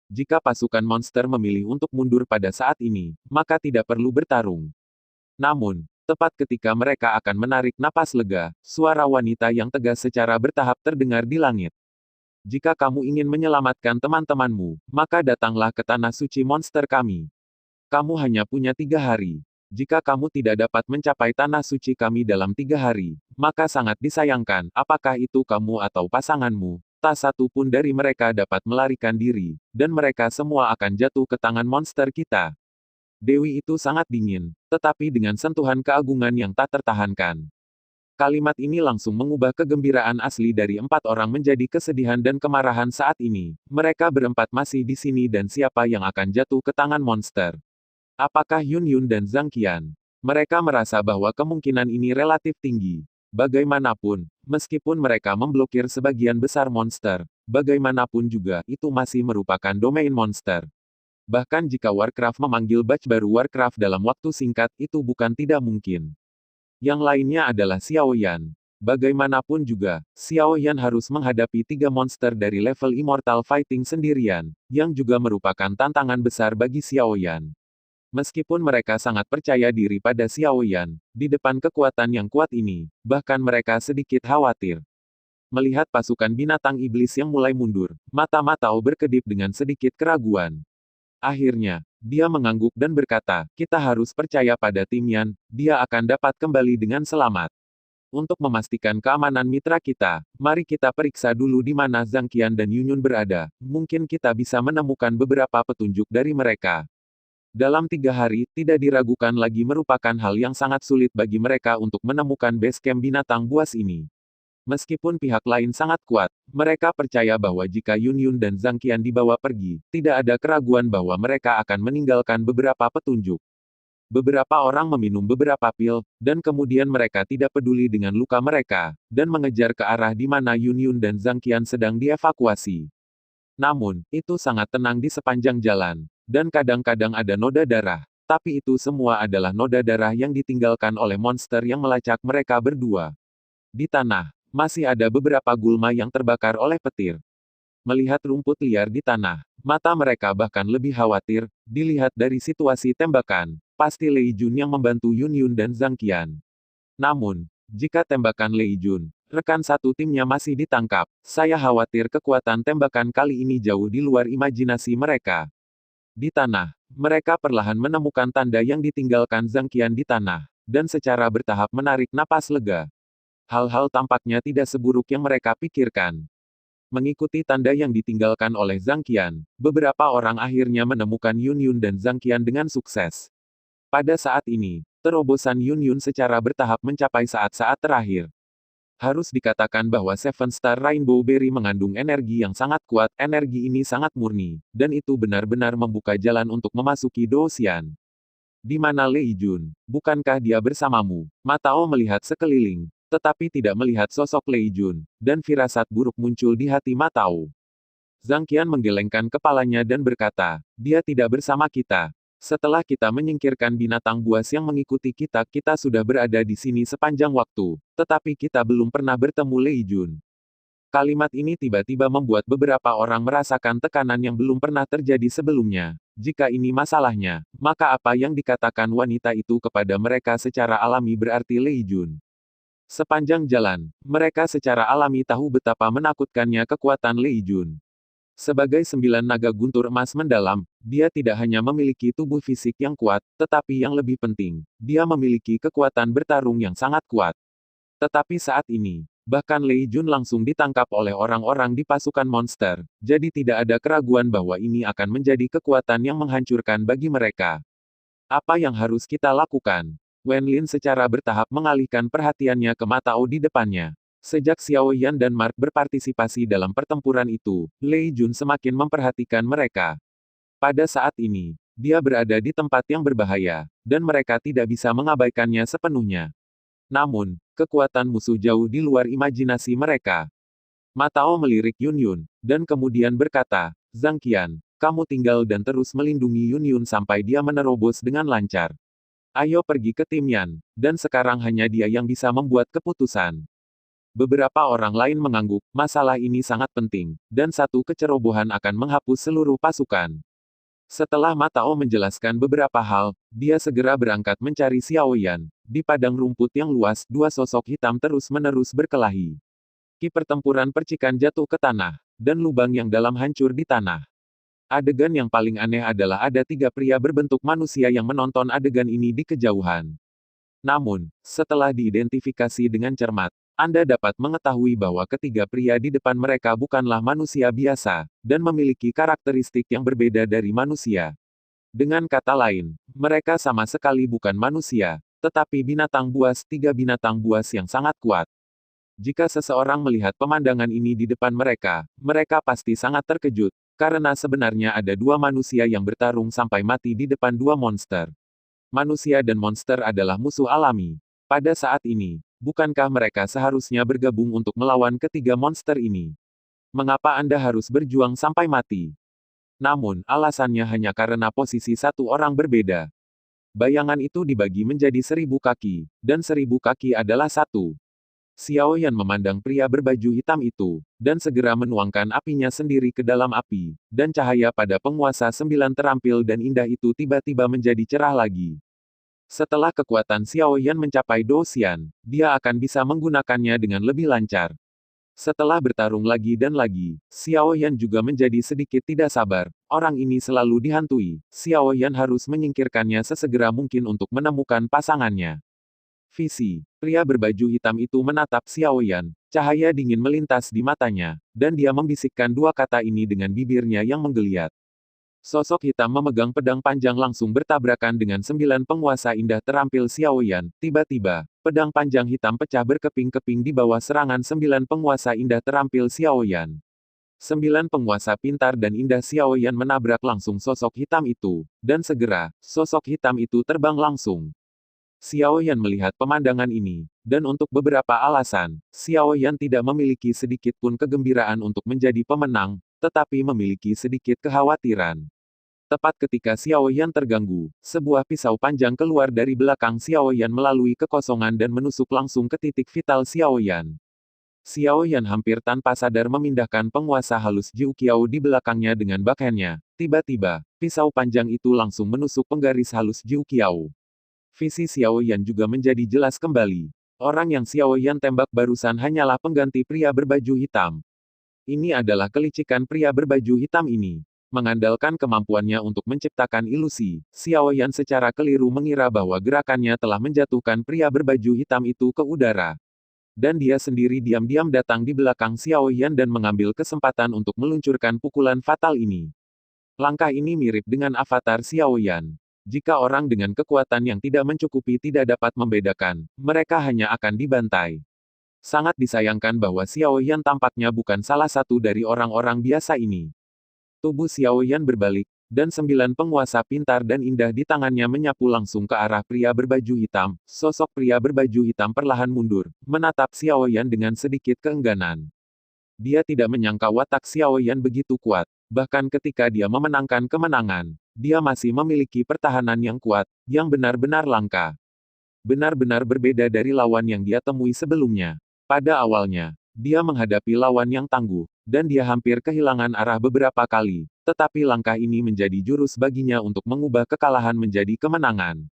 Jika pasukan monster memilih untuk mundur pada saat ini, maka tidak perlu bertarung. Namun, tepat ketika mereka akan menarik napas lega, suara wanita yang tegas secara bertahap terdengar di langit. Jika kamu ingin menyelamatkan teman-temanmu, maka datanglah ke tanah suci monster kami. Kamu hanya punya 3 hari. Jika kamu tidak dapat mencapai tanah suci kami dalam 3 hari, maka sangat disayangkan, apakah itu kamu atau pasanganmu, tak satu pun dari mereka dapat melarikan diri, dan mereka semua akan jatuh ke tangan monster kita. Dewi itu sangat dingin, tetapi dengan sentuhan keagungan yang tak tertahankan. Kalimat ini langsung mengubah kegembiraan asli dari 4 orang menjadi kesedihan dan kemarahan saat ini. Mereka berempat masih di sini dan siapa yang akan jatuh ke tangan monster? Apakah Yun Yun dan Zhang Qian? Mereka merasa bahwa kemungkinan ini relatif tinggi. Bagaimanapun, meskipun mereka memblokir sebagian besar monster, bagaimanapun juga itu masih merupakan domain monster. Bahkan jika Warcraft memanggil batch baru Warcraft dalam waktu singkat, itu bukan tidak mungkin. Yang lainnya adalah Xiao Yan. Bagaimanapun juga, Xiao Yan harus menghadapi 3 monster dari level Immortal Fighting sendirian, yang juga merupakan tantangan besar bagi Xiao Yan. Meskipun mereka sangat percaya diri pada Xiao Yan, di depan kekuatan yang kuat ini, bahkan mereka sedikit khawatir. Melihat pasukan binatang iblis yang mulai mundur, mata Matao berkedip dengan sedikit keraguan. Akhirnya, dia mengangguk dan berkata, kita harus percaya pada tim Yan, dia akan dapat kembali dengan selamat. Untuk memastikan keamanan mitra kita, mari kita periksa dulu di mana Zhang Qian dan Yunyun berada, mungkin kita bisa menemukan beberapa petunjuk dari mereka. Dalam 3 hari, tidak diragukan lagi merupakan hal yang sangat sulit bagi mereka untuk menemukan base camp binatang buas ini. Meskipun pihak lain sangat kuat, mereka percaya bahwa jika Yunyun dan Zhang Qian dibawa pergi, tidak ada keraguan bahwa mereka akan meninggalkan beberapa petunjuk. Beberapa orang meminum beberapa pil, dan kemudian mereka tidak peduli dengan luka mereka, dan mengejar ke arah di mana Yunyun dan Zhang Qian sedang dievakuasi. Namun, itu sangat tenang di sepanjang jalan, dan kadang-kadang ada noda darah, tapi itu semua adalah noda darah yang ditinggalkan oleh monster yang melacak mereka berdua. Di tanah, masih ada beberapa gulma yang terbakar oleh petir. Melihat rumput liar di tanah, mata mereka bahkan lebih khawatir, dilihat dari situasi tembakan. Pasti Lei Jun yang membantu Yunyun dan Zhang Qian. Namun, jika tembakan Lei Jun, rekan satu timnya masih ditangkap, saya khawatir kekuatan tembakan kali ini jauh di luar imajinasi mereka. Di tanah, mereka perlahan menemukan tanda yang ditinggalkan Zhang Qian di tanah, dan secara bertahap menarik napas lega. Hal-hal tampaknya tidak seburuk yang mereka pikirkan. Mengikuti tanda yang ditinggalkan oleh Zhang Qian, beberapa orang akhirnya menemukan Yunyun dan Zhang Qian dengan sukses. Pada saat ini, terobosan Yunyun secara bertahap mencapai saat-saat terakhir. Harus dikatakan bahwa Seven Star Rainbow Berry mengandung energi yang sangat kuat, energi ini sangat murni, dan itu benar-benar membuka jalan untuk memasuki Doosian. Di mana Lei Jun? Bukankah dia bersamamu? Matao melihat sekeliling, tetapi tidak melihat sosok Lei Jun, dan firasat buruk muncul di hati Matao. Zhang Qian menggelengkan kepalanya dan berkata, dia tidak bersama kita. Setelah kita menyingkirkan binatang buas yang mengikuti kita, kita sudah berada di sini sepanjang waktu, tetapi kita belum pernah bertemu Lei Jun. Kalimat ini tiba-tiba membuat beberapa orang merasakan tekanan yang belum pernah terjadi sebelumnya. Jika ini masalahnya, maka apa yang dikatakan wanita itu kepada mereka secara alami berarti Lei Jun. Sepanjang jalan, mereka secara alami tahu betapa menakutkannya kekuatan Lei Jun. Sebagai 9 naga guntur emas mendalam, dia tidak hanya memiliki tubuh fisik yang kuat, tetapi yang lebih penting, dia memiliki kekuatan bertarung yang sangat kuat. Tetapi saat ini, bahkan Lei Jun langsung ditangkap oleh orang-orang di pasukan monster, jadi tidak ada keraguan bahwa ini akan menjadi kekuatan yang menghancurkan bagi mereka. Apa yang harus kita lakukan? Wen Lin secara bertahap mengalihkan perhatiannya ke Matao di depannya. Sejak Xiao Yan dan Mark berpartisipasi dalam pertempuran itu, Lei Jun semakin memperhatikan mereka. Pada saat ini, dia berada di tempat yang berbahaya, dan mereka tidak bisa mengabaikannya sepenuhnya. Namun, kekuatan musuh jauh di luar imajinasi mereka. Matao melirik Yunyun, dan kemudian berkata, Zhang Qian, kamu tinggal dan terus melindungi Yunyun sampai dia menerobos dengan lancar. Ayo pergi ke tim Yan, dan sekarang hanya dia yang bisa membuat keputusan. Beberapa orang lain mengangguk, masalah ini sangat penting, dan satu kecerobohan akan menghapus seluruh pasukan. Setelah Matao menjelaskan beberapa hal, dia segera berangkat mencari Xiao Yan. Di padang rumput yang luas, 2 sosok hitam terus-menerus berkelahi. Ki pertempuran percikan jatuh ke tanah, dan lubang yang dalam hancur di tanah. Adegan yang paling aneh adalah ada 3 pria berbentuk manusia yang menonton adegan ini di kejauhan. Namun, setelah diidentifikasi dengan cermat, Anda dapat mengetahui bahwa ketiga pria di depan mereka bukanlah manusia biasa, dan memiliki karakteristik yang berbeda dari manusia. Dengan kata lain, mereka sama sekali bukan manusia, tetapi binatang buas, 3 binatang buas yang sangat kuat. Jika seseorang melihat pemandangan ini di depan mereka, mereka pasti sangat terkejut, karena sebenarnya ada 2 manusia yang bertarung sampai mati di depan 2 monster. Manusia dan monster adalah musuh alami. Pada saat ini, bukankah mereka seharusnya bergabung untuk melawan ketiga monster ini? Mengapa Anda harus berjuang sampai mati? Namun, alasannya hanya karena posisi satu orang berbeda. Bayangan itu dibagi menjadi 1.000 kaki, dan 1.000 kaki adalah satu. Xiao Yan memandang pria berbaju hitam itu, dan segera menuangkan apinya sendiri ke dalam api, dan cahaya pada penguasa 9 terampil dan indah itu tiba-tiba menjadi cerah lagi. Setelah kekuatan Xiao Yan mencapai Douxian, dia akan bisa menggunakannya dengan lebih lancar. Setelah bertarung lagi dan lagi, Xiao Yan juga menjadi sedikit tidak sabar. Orang ini selalu dihantui. Xiao Yan harus menyingkirkannya sesegera mungkin untuk menemukan pasangannya. Visi. Pria berbaju hitam itu menatap Xiao Yan. Cahaya dingin melintas di matanya, dan dia membisikkan dua kata ini dengan bibirnya yang menggeliat. Sosok hitam memegang pedang panjang langsung bertabrakan dengan 9 penguasa indah terampil Xiao Yan. Tiba-tiba, pedang panjang hitam pecah berkeping-keping di bawah serangan 9 penguasa indah terampil Xiao Yan. 9 penguasa pintar dan indah Xiao Yan menabrak langsung sosok hitam itu, dan segera, sosok hitam itu terbang langsung. Xiao Yan melihat pemandangan ini, dan untuk beberapa alasan, Xiao Yan tidak memiliki sedikit pun kegembiraan untuk menjadi pemenang, tetapi memiliki sedikit kekhawatiran. Tepat ketika Xiao Yan terganggu, sebuah pisau panjang keluar dari belakang Xiao Yan melalui kekosongan dan menusuk langsung ke titik vital Xiao Yan. Xiao Yan hampir tanpa sadar memindahkan penguasa halus Jiu Qiao di belakangnya dengan backhandnya. Tiba-tiba, pisau panjang itu langsung menusuk penggaris halus Jiu Qiao. Visi Xiao Yan juga menjadi jelas kembali. Orang yang Xiao Yan tembak barusan hanyalah pengganti pria berbaju hitam. Ini adalah kelicikan pria berbaju hitam ini. Mengandalkan kemampuannya untuk menciptakan ilusi, Xiao Yan secara keliru mengira bahwa gerakannya telah menjatuhkan pria berbaju hitam itu ke udara. Dan dia sendiri diam-diam datang di belakang Xiao Yan dan mengambil kesempatan untuk meluncurkan pukulan fatal ini. Langkah ini mirip dengan avatar Xiao Yan. Jika orang dengan kekuatan yang tidak mencukupi tidak dapat membedakan, mereka hanya akan dibantai. Sangat disayangkan bahwa Xiao Yan tampaknya bukan salah satu dari orang-orang biasa ini. Tubuh Xiao Yan berbalik, dan 9 penguasa pintar dan indah di tangannya menyapu langsung ke arah pria berbaju hitam. Sosok pria berbaju hitam perlahan mundur, menatap Xiao Yan dengan sedikit keengganan. Dia tidak menyangka watak Xiao Yan begitu kuat. Bahkan ketika dia memenangkan kemenangan, dia masih memiliki pertahanan yang kuat, yang benar-benar langka. Benar-benar berbeda dari lawan yang dia temui sebelumnya. Pada awalnya, dia menghadapi lawan yang tangguh, dan dia hampir kehilangan arah beberapa kali, tetapi langkah ini menjadi jurus baginya untuk mengubah kekalahan menjadi kemenangan.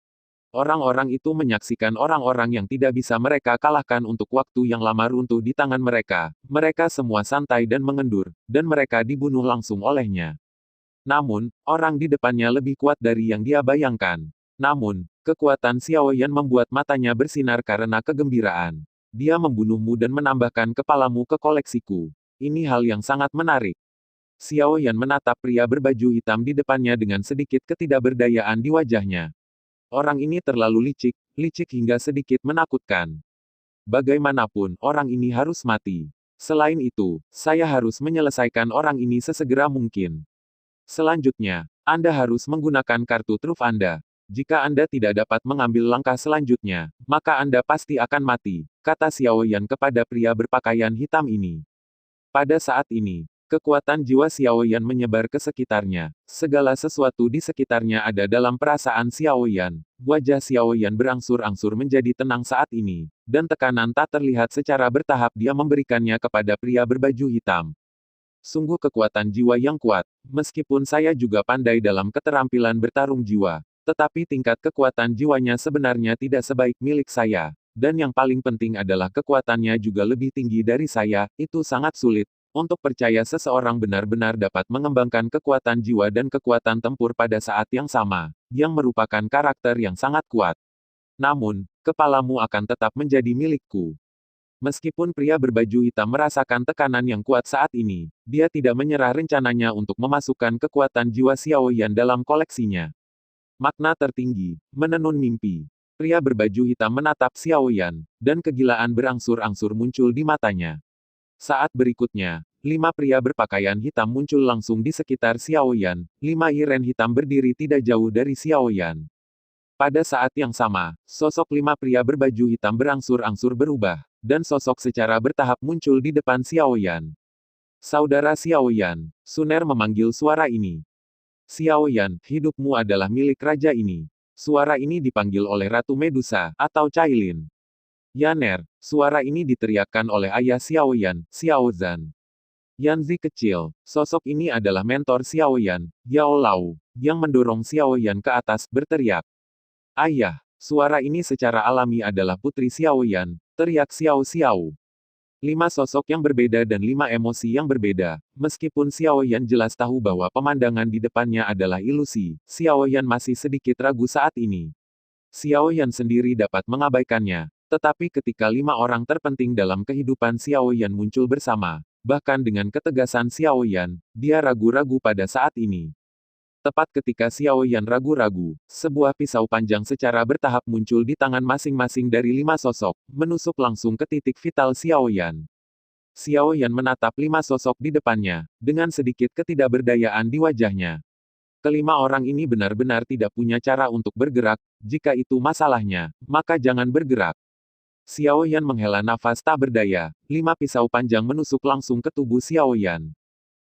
Orang-orang itu menyaksikan orang-orang yang tidak bisa mereka kalahkan untuk waktu yang lama runtuh di tangan mereka. Mereka semua santai dan mengendur, dan mereka dibunuh langsung olehnya. Namun, orang di depannya lebih kuat dari yang dia bayangkan. Namun, kekuatan Xiao Yan membuat matanya bersinar karena kegembiraan. Dia membunuhmu dan menambahkan kepalamu ke koleksiku. Ini hal yang sangat menarik. Xiao Yan menatap pria berbaju hitam di depannya dengan sedikit ketidakberdayaan di wajahnya. Orang ini terlalu licik hingga sedikit menakutkan. Bagaimanapun, orang ini harus mati. Selain itu, saya harus menyelesaikan orang ini sesegera mungkin. Selanjutnya, Anda harus menggunakan kartu truf Anda. Jika Anda tidak dapat mengambil langkah selanjutnya, maka Anda pasti akan mati, kata Xiao Yan kepada pria berpakaian hitam ini. Pada saat ini, kekuatan jiwa Xiao Yan menyebar ke sekitarnya. Segala sesuatu di sekitarnya ada dalam perasaan Xiao Yan. Wajah Xiao Yan berangsur-angsur menjadi tenang saat ini, dan tekanan tak terlihat secara bertahap dia memberikannya kepada pria berbaju hitam. Sungguh kekuatan jiwa yang kuat. Meskipun saya juga pandai dalam keterampilan bertarung jiwa, tetapi tingkat kekuatan jiwanya sebenarnya tidak sebaik milik saya. Dan yang paling penting adalah kekuatannya juga lebih tinggi dari saya. Itu sangat sulit untuk percaya seseorang benar-benar dapat mengembangkan kekuatan jiwa dan kekuatan tempur pada saat yang sama, yang merupakan karakter yang sangat kuat. Namun, kepalamu akan tetap menjadi milikku. Meskipun pria berbaju hitam merasakan tekanan yang kuat saat ini, dia tidak menyerah rencananya untuk memasukkan kekuatan jiwa Xiao Yan dalam koleksinya. Makna tertinggi, menenun mimpi. Pria berbaju hitam menatap Xiao Yan, dan kegilaan berangsur-angsur muncul di matanya. Saat berikutnya, 5 pria berpakaian hitam muncul langsung di sekitar Xiao Yan. 5 iren hitam berdiri tidak jauh dari Xiao Yan. Pada saat yang sama, sosok 5 pria berbaju hitam berangsur-angsur berubah, dan sosok secara bertahap muncul di depan Xiao Yan. Saudara Xiao Yan, Suner memanggil suara ini. Xiao Yan, hidupmu adalah milik raja ini. Suara ini dipanggil oleh Ratu Medusa, atau Cailin. Yaner, suara ini diteriakkan oleh ayah Xiaoyan, Xiao Zhan. Yanzi kecil, sosok ini adalah mentor Xiaoyan, Yao Lao, yang mendorong Xiaoyan ke atas, berteriak. Ayah, suara ini secara alami adalah putri Xiaoyan, teriak Xiao Xiao. 5 sosok yang berbeda dan 5 emosi yang berbeda. Meskipun Xiaoyan jelas tahu bahwa pemandangan di depannya adalah ilusi, Xiaoyan masih sedikit ragu saat ini. Xiaoyan sendiri dapat mengabaikannya, tetapi ketika 5 orang terpenting dalam kehidupan Xiaoyan muncul bersama, bahkan dengan ketegasan Xiaoyan, dia ragu-ragu pada saat ini. Tepat ketika Xiaoyan ragu-ragu, sebuah pisau panjang secara bertahap muncul di tangan masing-masing dari 5 sosok, menusuk langsung ke titik vital Xiaoyan. Xiaoyan menatap 5 sosok di depannya, dengan sedikit ketidakberdayaan di wajahnya. Kelima orang ini benar-benar tidak punya cara untuk bergerak, jika itu masalahnya, maka jangan bergerak. Xiaoyan menghela nafas tak berdaya, 5 pisau panjang menusuk langsung ke tubuh Xiaoyan.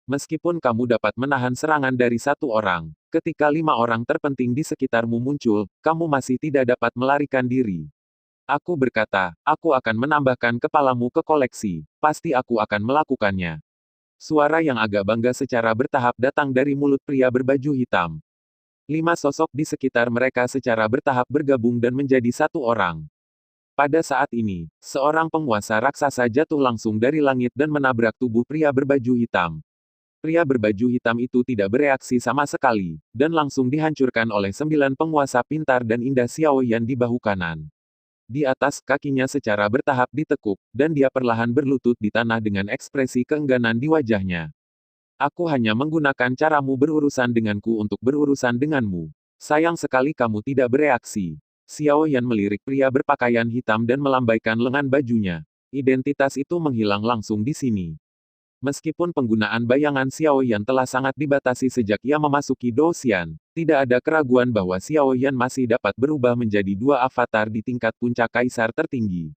Meskipun kamu dapat menahan serangan dari 1 orang, ketika 5 orang terpenting di sekitarmu muncul, kamu masih tidak dapat melarikan diri. Aku berkata, aku akan menambahkan kepalamu ke koleksi, pasti aku akan melakukannya. Suara yang agak bangga secara bertahap datang dari mulut pria berbaju hitam. 5 sosok di sekitar mereka secara bertahap bergabung dan menjadi 1 orang. Pada saat ini, seorang penguasa raksasa jatuh langsung dari langit dan menabrak tubuh pria berbaju hitam. Pria berbaju hitam itu tidak bereaksi sama sekali, dan langsung dihancurkan oleh 9 penguasa pintar dan indah Xiaoyan di bahu kanan. Di atas, kakinya secara bertahap ditekuk, dan dia perlahan berlutut di tanah dengan ekspresi keengganan di wajahnya. Aku hanya menggunakan caramu berurusan denganku untuk berurusan denganmu. Sayang sekali kamu tidak bereaksi. Xiaoyan melirik pria berpakaian hitam dan melambaikan lengan bajunya. Identitas itu menghilang langsung di sini. Meskipun penggunaan bayangan Xiaoyan telah sangat dibatasi sejak ia memasuki Douxian, tidak ada keraguan bahwa Xiaoyan masih dapat berubah menjadi 2 avatar di tingkat puncak kaisar tertinggi.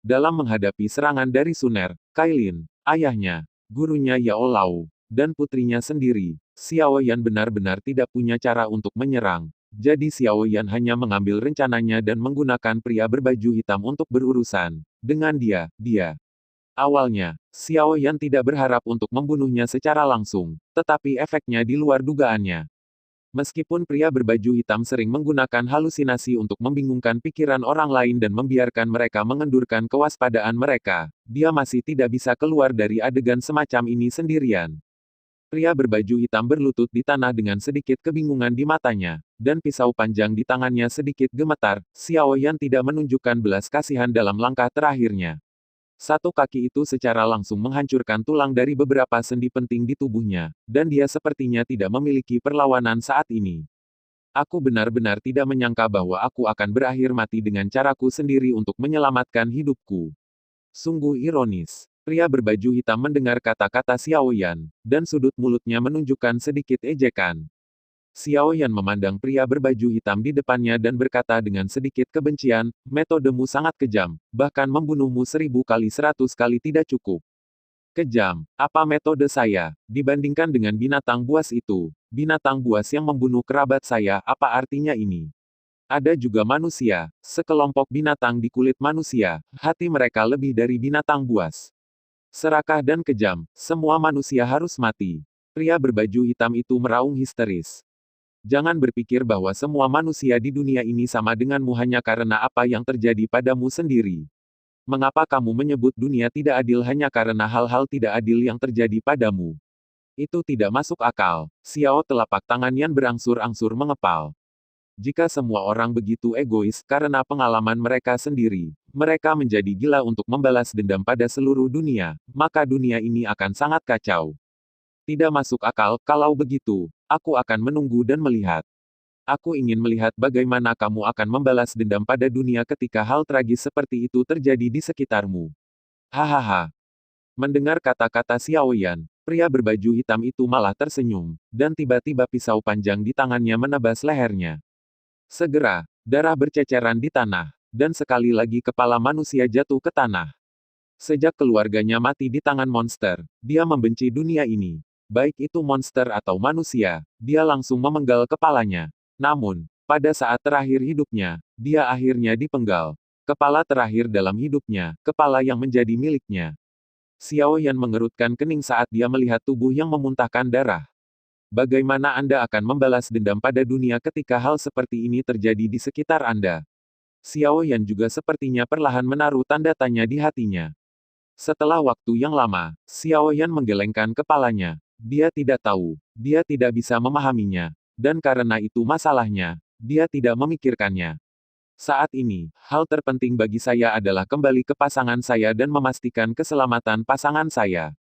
Dalam menghadapi serangan dari Suner, Cailin, ayahnya, gurunya Yao Lao, dan putrinya sendiri, Xiaoyan benar-benar tidak punya cara untuk menyerang. Jadi Xiaoyan hanya mengambil rencananya dan menggunakan pria berbaju hitam untuk berurusan. Dengan dia. Awalnya, Xiaoyan tidak berharap untuk membunuhnya secara langsung, tetapi efeknya di luar dugaannya. Meskipun pria berbaju hitam sering menggunakan halusinasi untuk membingungkan pikiran orang lain dan membiarkan mereka mengendurkan kewaspadaan mereka, dia masih tidak bisa keluar dari adegan semacam ini sendirian. Pria berbaju hitam berlutut di tanah dengan sedikit kebingungan di matanya, dan pisau panjang di tangannya sedikit gemetar. Xiaoyan tidak menunjukkan belas kasihan dalam langkah terakhirnya. 1 kaki itu secara langsung menghancurkan tulang dari beberapa sendi penting di tubuhnya, dan dia sepertinya tidak memiliki perlawanan saat ini. Aku benar-benar tidak menyangka bahwa aku akan berakhir mati dengan caraku sendiri untuk menyelamatkan hidupku. Sungguh ironis. Pria berbaju hitam mendengar kata-kata Xiaoyan, dan sudut mulutnya menunjukkan sedikit ejekan. Xiaoyan memandang pria berbaju hitam di depannya dan berkata dengan sedikit kebencian, metodemu sangat kejam, bahkan membunuhmu 1000 kali 100 kali tidak cukup. Kejam, apa metode saya, dibandingkan dengan binatang buas itu? Binatang buas yang membunuh kerabat saya, apa artinya ini? Ada juga manusia, sekelompok binatang di kulit manusia, hati mereka lebih dari binatang buas. Serakah dan kejam, semua manusia harus mati. Pria berbaju hitam itu meraung histeris. Jangan berpikir bahwa semua manusia di dunia ini sama denganmu hanya karena apa yang terjadi padamu sendiri. Mengapa kamu menyebut dunia tidak adil hanya karena hal-hal tidak adil yang terjadi padamu? Itu tidak masuk akal. Xiao telapak tangan Yan berangsur-angsur mengepal. Jika semua orang begitu egois karena pengalaman mereka sendiri, mereka menjadi gila untuk membalas dendam pada seluruh dunia, maka dunia ini akan sangat kacau. Tidak masuk akal, kalau begitu, aku akan menunggu dan melihat. Aku ingin melihat bagaimana kamu akan membalas dendam pada dunia ketika hal tragis seperti itu terjadi di sekitarmu. Hahaha. Mendengar kata-kata Xiaoyan, pria berbaju hitam itu malah tersenyum, dan tiba-tiba pisau panjang di tangannya menebas lehernya. Segera, darah berceceran di tanah, dan sekali lagi kepala manusia jatuh ke tanah. Sejak keluarganya mati di tangan monster, dia membenci dunia ini. Baik itu monster atau manusia, dia langsung memenggal kepalanya. Namun, Pada saat terakhir hidupnya, dia akhirnya dipenggal. Kepala terakhir dalam hidupnya, kepala yang menjadi miliknya. Xiao Yan mengerutkan kening saat dia melihat tubuh yang memuntahkan darah. Bagaimana Anda akan membalas dendam pada dunia ketika hal seperti ini terjadi di sekitar Anda? Xiao Yan juga sepertinya perlahan menaruh tanda tanya di hatinya. Setelah waktu yang lama, Xiao Yan menggelengkan kepalanya. Dia tidak tahu, dia tidak bisa memahaminya, dan karena itu masalahnya, dia tidak memikirkannya. Saat ini, hal terpenting bagi saya adalah kembali ke pasangan saya dan memastikan keselamatan pasangan saya.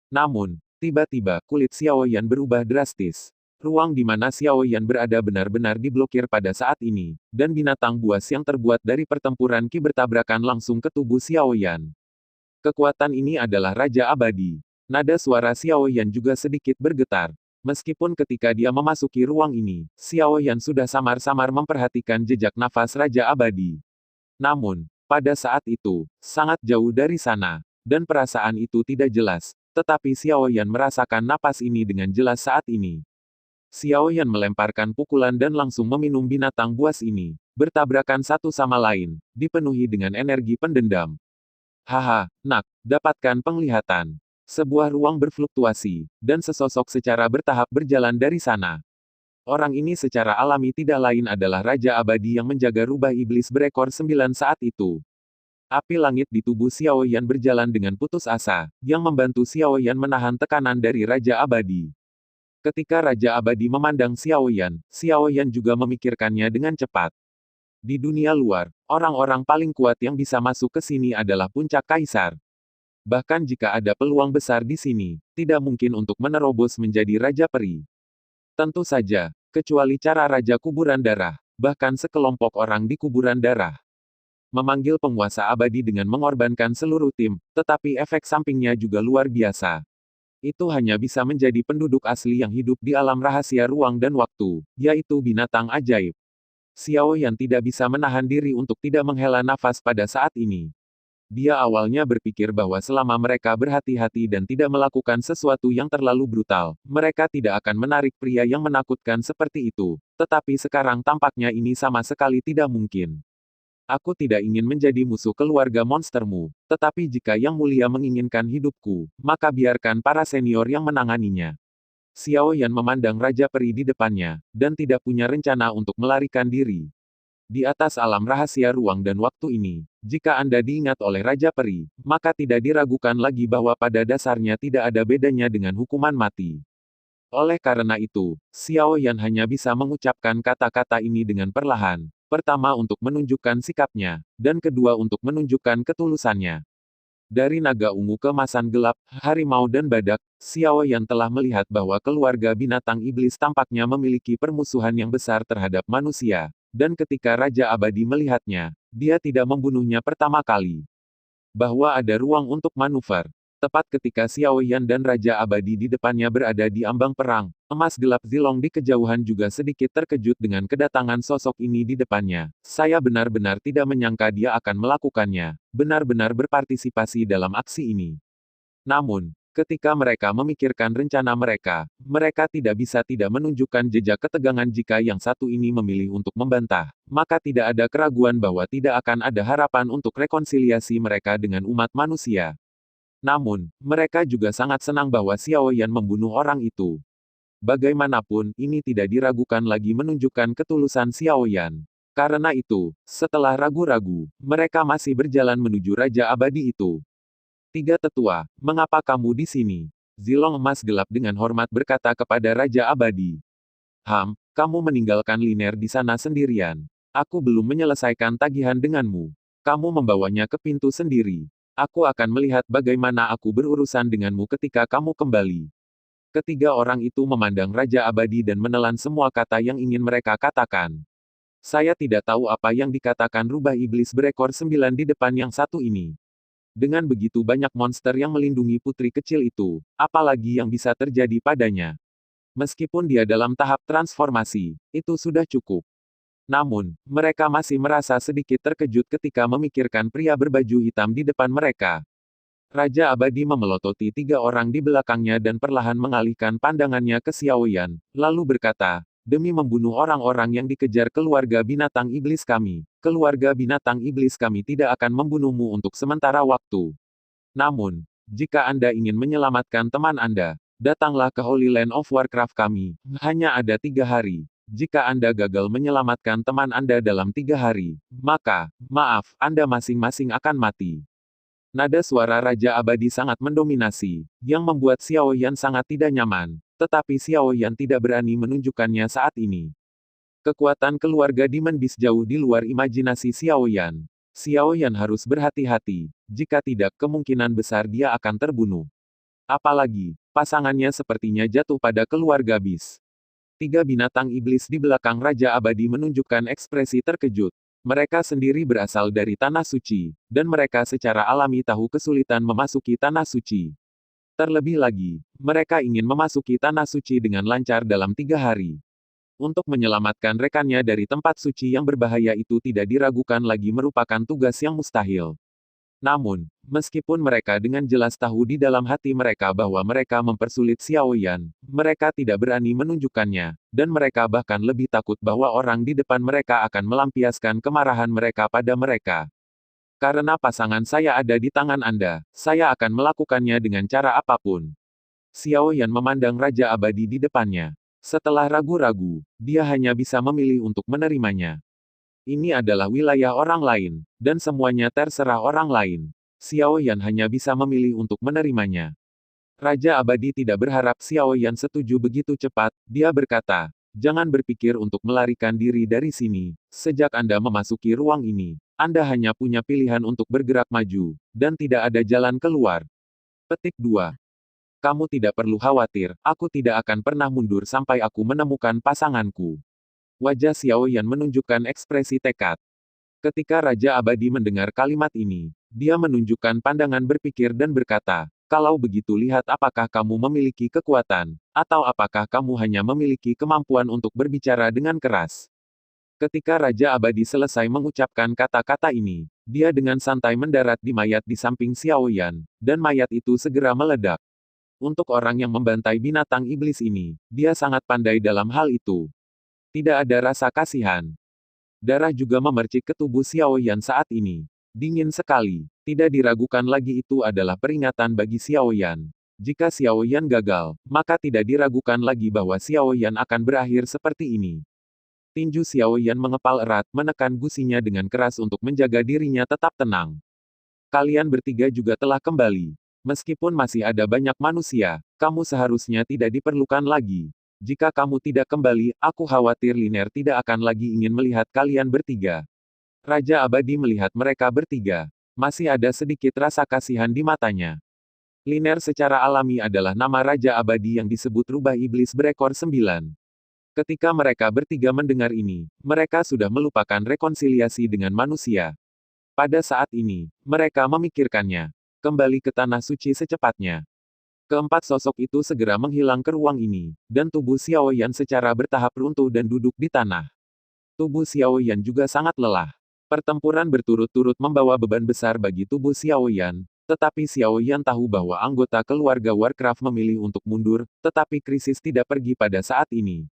Namun, tiba-tiba kulit Xiao Yan berubah drastis. Ruang di mana Xiao Yan berada benar-benar diblokir pada saat ini, dan binatang buas yang terbuat dari pertempuran Qi bertabrakan langsung ke tubuh Xiao Yan. Kekuatan ini adalah Raja Abadi. Nada suara Xiao Yan juga sedikit bergetar. Meskipun ketika dia memasuki ruang ini, Xiao Yan sudah samar-samar memperhatikan jejak nafas Raja Abadi. Namun, pada saat itu, sangat jauh dari sana, dan perasaan itu tidak jelas, tetapi Xiao Yan merasakan napas ini dengan jelas saat ini. Xiao Yan melemparkan pukulan dan langsung meminum binatang buas ini, bertabrakan satu sama lain, dipenuhi dengan energi pendendam. Haha, nak, dapatkan penglihatan. Sebuah ruang berfluktuasi, dan sesosok secara bertahap berjalan dari sana. Orang ini secara alami tidak lain adalah Raja Abadi yang menjaga rubah iblis berekor 9 saat itu. Api langit di tubuh Xiao Yan berjalan dengan putus asa, yang membantu Xiao Yan menahan tekanan dari Raja Abadi. Ketika Raja Abadi memandang Xiao Yan juga memikirkannya dengan cepat. Di dunia luar, orang-orang paling kuat yang bisa masuk ke sini adalah puncak kaisar. Bahkan jika ada peluang besar di sini, tidak mungkin untuk menerobos menjadi Raja Peri. Tentu saja, kecuali cara Raja Kuburan Darah, bahkan sekelompok orang di Kuburan Darah. Memanggil penguasa abadi dengan mengorbankan seluruh tim, tetapi efek sampingnya juga luar biasa. Itu hanya bisa menjadi penduduk asli yang hidup di alam rahasia ruang dan waktu, yaitu binatang ajaib. Xiao Yan tidak bisa menahan diri untuk tidak menghela nafas pada saat ini. Dia awalnya berpikir bahwa selama mereka berhati-hati dan tidak melakukan sesuatu yang terlalu brutal, mereka tidak akan menarik pria yang menakutkan seperti itu. Tetapi sekarang tampaknya ini sama sekali tidak mungkin. Aku tidak ingin menjadi musuh keluarga monstermu, tetapi jika Yang Mulia menginginkan hidupku, maka biarkan para senior yang menanganinya. Xiao Yan memandang Raja Peri di depannya, dan tidak punya rencana untuk melarikan diri. Di atas alam rahasia ruang dan waktu ini, jika Anda diingat oleh Raja Peri, maka tidak diragukan lagi bahwa pada dasarnya tidak ada bedanya dengan hukuman mati. Oleh karena itu, Xiao Yan hanya bisa mengucapkan kata-kata ini dengan perlahan. Pertama untuk menunjukkan sikapnya, dan kedua untuk menunjukkan ketulusannya. Dari naga ungu ke masan gelap, harimau dan badak, Xiao Yan telah melihat bahwa keluarga binatang iblis tampaknya memiliki permusuhan yang besar terhadap manusia. Dan ketika Raja Abadi melihatnya, dia tidak membunuhnya pertama kali. Bahwa ada ruang untuk manuver. Tepat ketika Xiao Yan dan Raja Abadi di depannya berada di ambang perang, emas gelap Zilong di kejauhan juga sedikit terkejut dengan kedatangan sosok ini di depannya. Saya benar-benar tidak menyangka dia akan melakukannya, benar-benar berpartisipasi dalam aksi ini. Namun, ketika mereka memikirkan rencana mereka, mereka tidak bisa tidak menunjukkan jejak ketegangan jika yang satu ini memilih untuk membantah, maka tidak ada keraguan bahwa tidak akan ada harapan untuk rekonsiliasi mereka dengan umat manusia. Namun, mereka juga sangat senang bahwa Xiao Yan membunuh orang itu. Bagaimanapun, ini tidak diragukan lagi menunjukkan ketulusan Xiao Yan. Karena itu, setelah ragu-ragu, mereka masih berjalan menuju Raja Abadi itu. Tiga tetua, mengapa kamu di sini? Zilong emas gelap dengan hormat berkata kepada Raja Abadi. Kamu meninggalkan Liner di sana sendirian. Aku belum menyelesaikan tagihan denganmu. Kamu membawanya ke pintu sendiri. Aku akan melihat bagaimana aku berurusan denganmu ketika kamu kembali. Ketiga orang itu memandang Raja Abadi dan menelan semua kata yang ingin mereka katakan. Saya tidak tahu apa yang dikatakan rubah iblis berekor 9 di depan yang satu ini. Dengan begitu banyak monster yang melindungi putri kecil itu, apalagi yang bisa terjadi padanya. Meskipun dia dalam tahap transformasi, itu sudah cukup. Namun, mereka masih merasa sedikit terkejut ketika memikirkan pria berbaju hitam di depan mereka. Raja Abadi memelototi tiga orang di belakangnya dan perlahan mengalihkan pandangannya ke Xiao Yan, lalu berkata, demi membunuh orang-orang yang dikejar keluarga binatang iblis kami. Keluarga binatang iblis kami tidak akan membunuhmu untuk sementara waktu. Namun, jika Anda ingin menyelamatkan teman Anda, datanglah ke Holy Land of Warcraft kami. Hanya ada 3 hari. Jika Anda gagal menyelamatkan teman Anda dalam 3 hari, maka, maaf, Anda masing-masing akan mati. Nada suara Raja Abadi sangat mendominasi, yang membuat Xiao Yan sangat tidak nyaman. Tetapi Xiao Yan tidak berani menunjukkannya saat ini. Kekuatan keluarga Demon Beast jauh di luar imajinasi Xiao Yan. Xiao Yan harus berhati-hati, jika tidak kemungkinan besar dia akan terbunuh. Apalagi, pasangannya sepertinya jatuh pada keluarga Beast. 3 binatang iblis di belakang Raja Abadi menunjukkan ekspresi terkejut. Mereka sendiri berasal dari Tanah Suci, dan mereka secara alami tahu kesulitan memasuki Tanah Suci. Terlebih lagi, mereka ingin memasuki Tanah Suci dengan lancar dalam 3 hari. Untuk menyelamatkan rekannya dari tempat suci yang berbahaya itu tidak diragukan lagi merupakan tugas yang mustahil. Namun, meskipun mereka dengan jelas tahu di dalam hati mereka bahwa mereka mempersulit Xiao Yan, mereka tidak berani menunjukkannya, dan mereka bahkan lebih takut bahwa orang di depan mereka akan melampiaskan kemarahan mereka pada mereka. Karena pasangan saya ada di tangan Anda, saya akan melakukannya dengan cara apapun. Xiao Yan memandang Raja Abadi di depannya. Setelah ragu-ragu, dia hanya bisa memilih untuk menerimanya. Ini adalah wilayah orang lain, dan semuanya terserah orang lain. Xiao Yan hanya bisa memilih untuk menerimanya. Raja Abadi tidak berharap Xiao Yan setuju begitu cepat, dia berkata, jangan berpikir untuk melarikan diri dari sini. Sejak Anda memasuki ruang ini, Anda hanya punya pilihan untuk bergerak maju, dan tidak ada jalan keluar. Petik 2. Kamu tidak perlu khawatir, aku tidak akan pernah mundur sampai aku menemukan pasanganku. Wajah Xiao Yan menunjukkan ekspresi tekad. Ketika Raja Abadi mendengar kalimat ini, dia menunjukkan pandangan berpikir dan berkata, kalau begitu lihat apakah kamu memiliki kekuatan, atau apakah kamu hanya memiliki kemampuan untuk berbicara dengan keras. Ketika Raja Abadi selesai mengucapkan kata-kata ini, dia dengan santai mendarat di mayat di samping Xiao Yan, dan mayat itu segera meledak. Untuk orang yang membantai binatang iblis ini, dia sangat pandai dalam hal itu. Tidak ada rasa kasihan. Darah juga memercik ke tubuh Xiao Yan saat ini. Dingin sekali. Tidak diragukan lagi itu adalah peringatan bagi Xiao Yan. Jika Xiao Yan gagal, maka tidak diragukan lagi bahwa Xiao Yan akan berakhir seperti ini. Tinju Xiao Yan mengepal erat, menekan gusinya dengan keras untuk menjaga dirinya tetap tenang. Kalian bertiga juga telah kembali. Meskipun masih ada banyak manusia, kamu seharusnya tidak diperlukan lagi. Jika kamu tidak kembali, aku khawatir Liner tidak akan lagi ingin melihat kalian bertiga. Raja Abadi melihat mereka bertiga. Masih ada sedikit rasa kasihan di matanya. Liner secara alami adalah nama Raja Abadi yang disebut rubah iblis berekor 9. Ketika mereka bertiga mendengar ini, mereka sudah melupakan rekonsiliasi dengan manusia. Pada saat ini, mereka memikirkannya. Kembali ke Tanah Suci secepatnya. Keempat sosok itu segera menghilang ke ruang ini, dan tubuh Xiao Yan secara bertahap runtuh dan duduk di tanah. Tubuh Xiao Yan juga sangat lelah. Pertempuran berturut-turut membawa beban besar bagi tubuh Xiao Yan, tetapi Xiao Yan tahu bahwa anggota keluarga Warcraft memilih untuk mundur, tetapi krisis tidak pergi pada saat ini.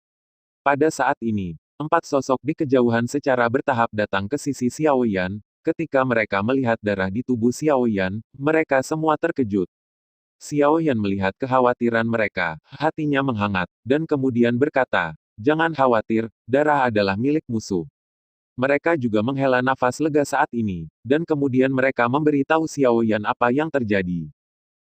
Pada saat ini, 4 sosok di kejauhan secara bertahap datang ke sisi Xiao Yan. Ketika mereka melihat darah di tubuh Xiao Yan, mereka semua terkejut. Xiao Yan melihat kekhawatiran mereka, hatinya menghangat, dan kemudian berkata, jangan khawatir, darah adalah milik musuh. Mereka juga menghela nafas lega saat ini, dan kemudian mereka memberi tahu Xiao Yan apa yang terjadi.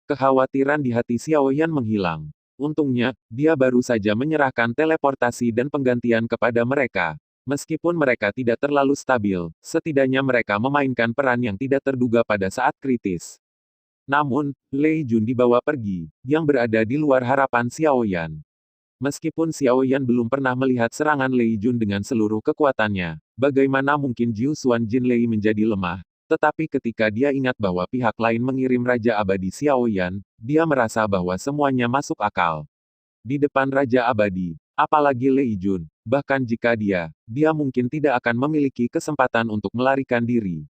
Kekhawatiran di hati Xiao Yan menghilang. Untungnya, dia baru saja menyerahkan teleportasi dan penggantian kepada mereka. Meskipun mereka tidak terlalu stabil, setidaknya mereka memainkan peran yang tidak terduga pada saat kritis. Namun, Lei Jun dibawa pergi, yang berada di luar harapan Xiao Yan. Meskipun Xiao Yan belum pernah melihat serangan Lei Jun dengan seluruh kekuatannya, bagaimana mungkin Jiu Xuan Jin Lei menjadi lemah, tetapi ketika dia ingat bahwa pihak lain mengirim Raja Abadi Xiao Yan, dia merasa bahwa semuanya masuk akal. Di depan Raja Abadi, apalagi Lei Jun, bahkan jika dia mungkin tidak akan memiliki kesempatan untuk melarikan diri.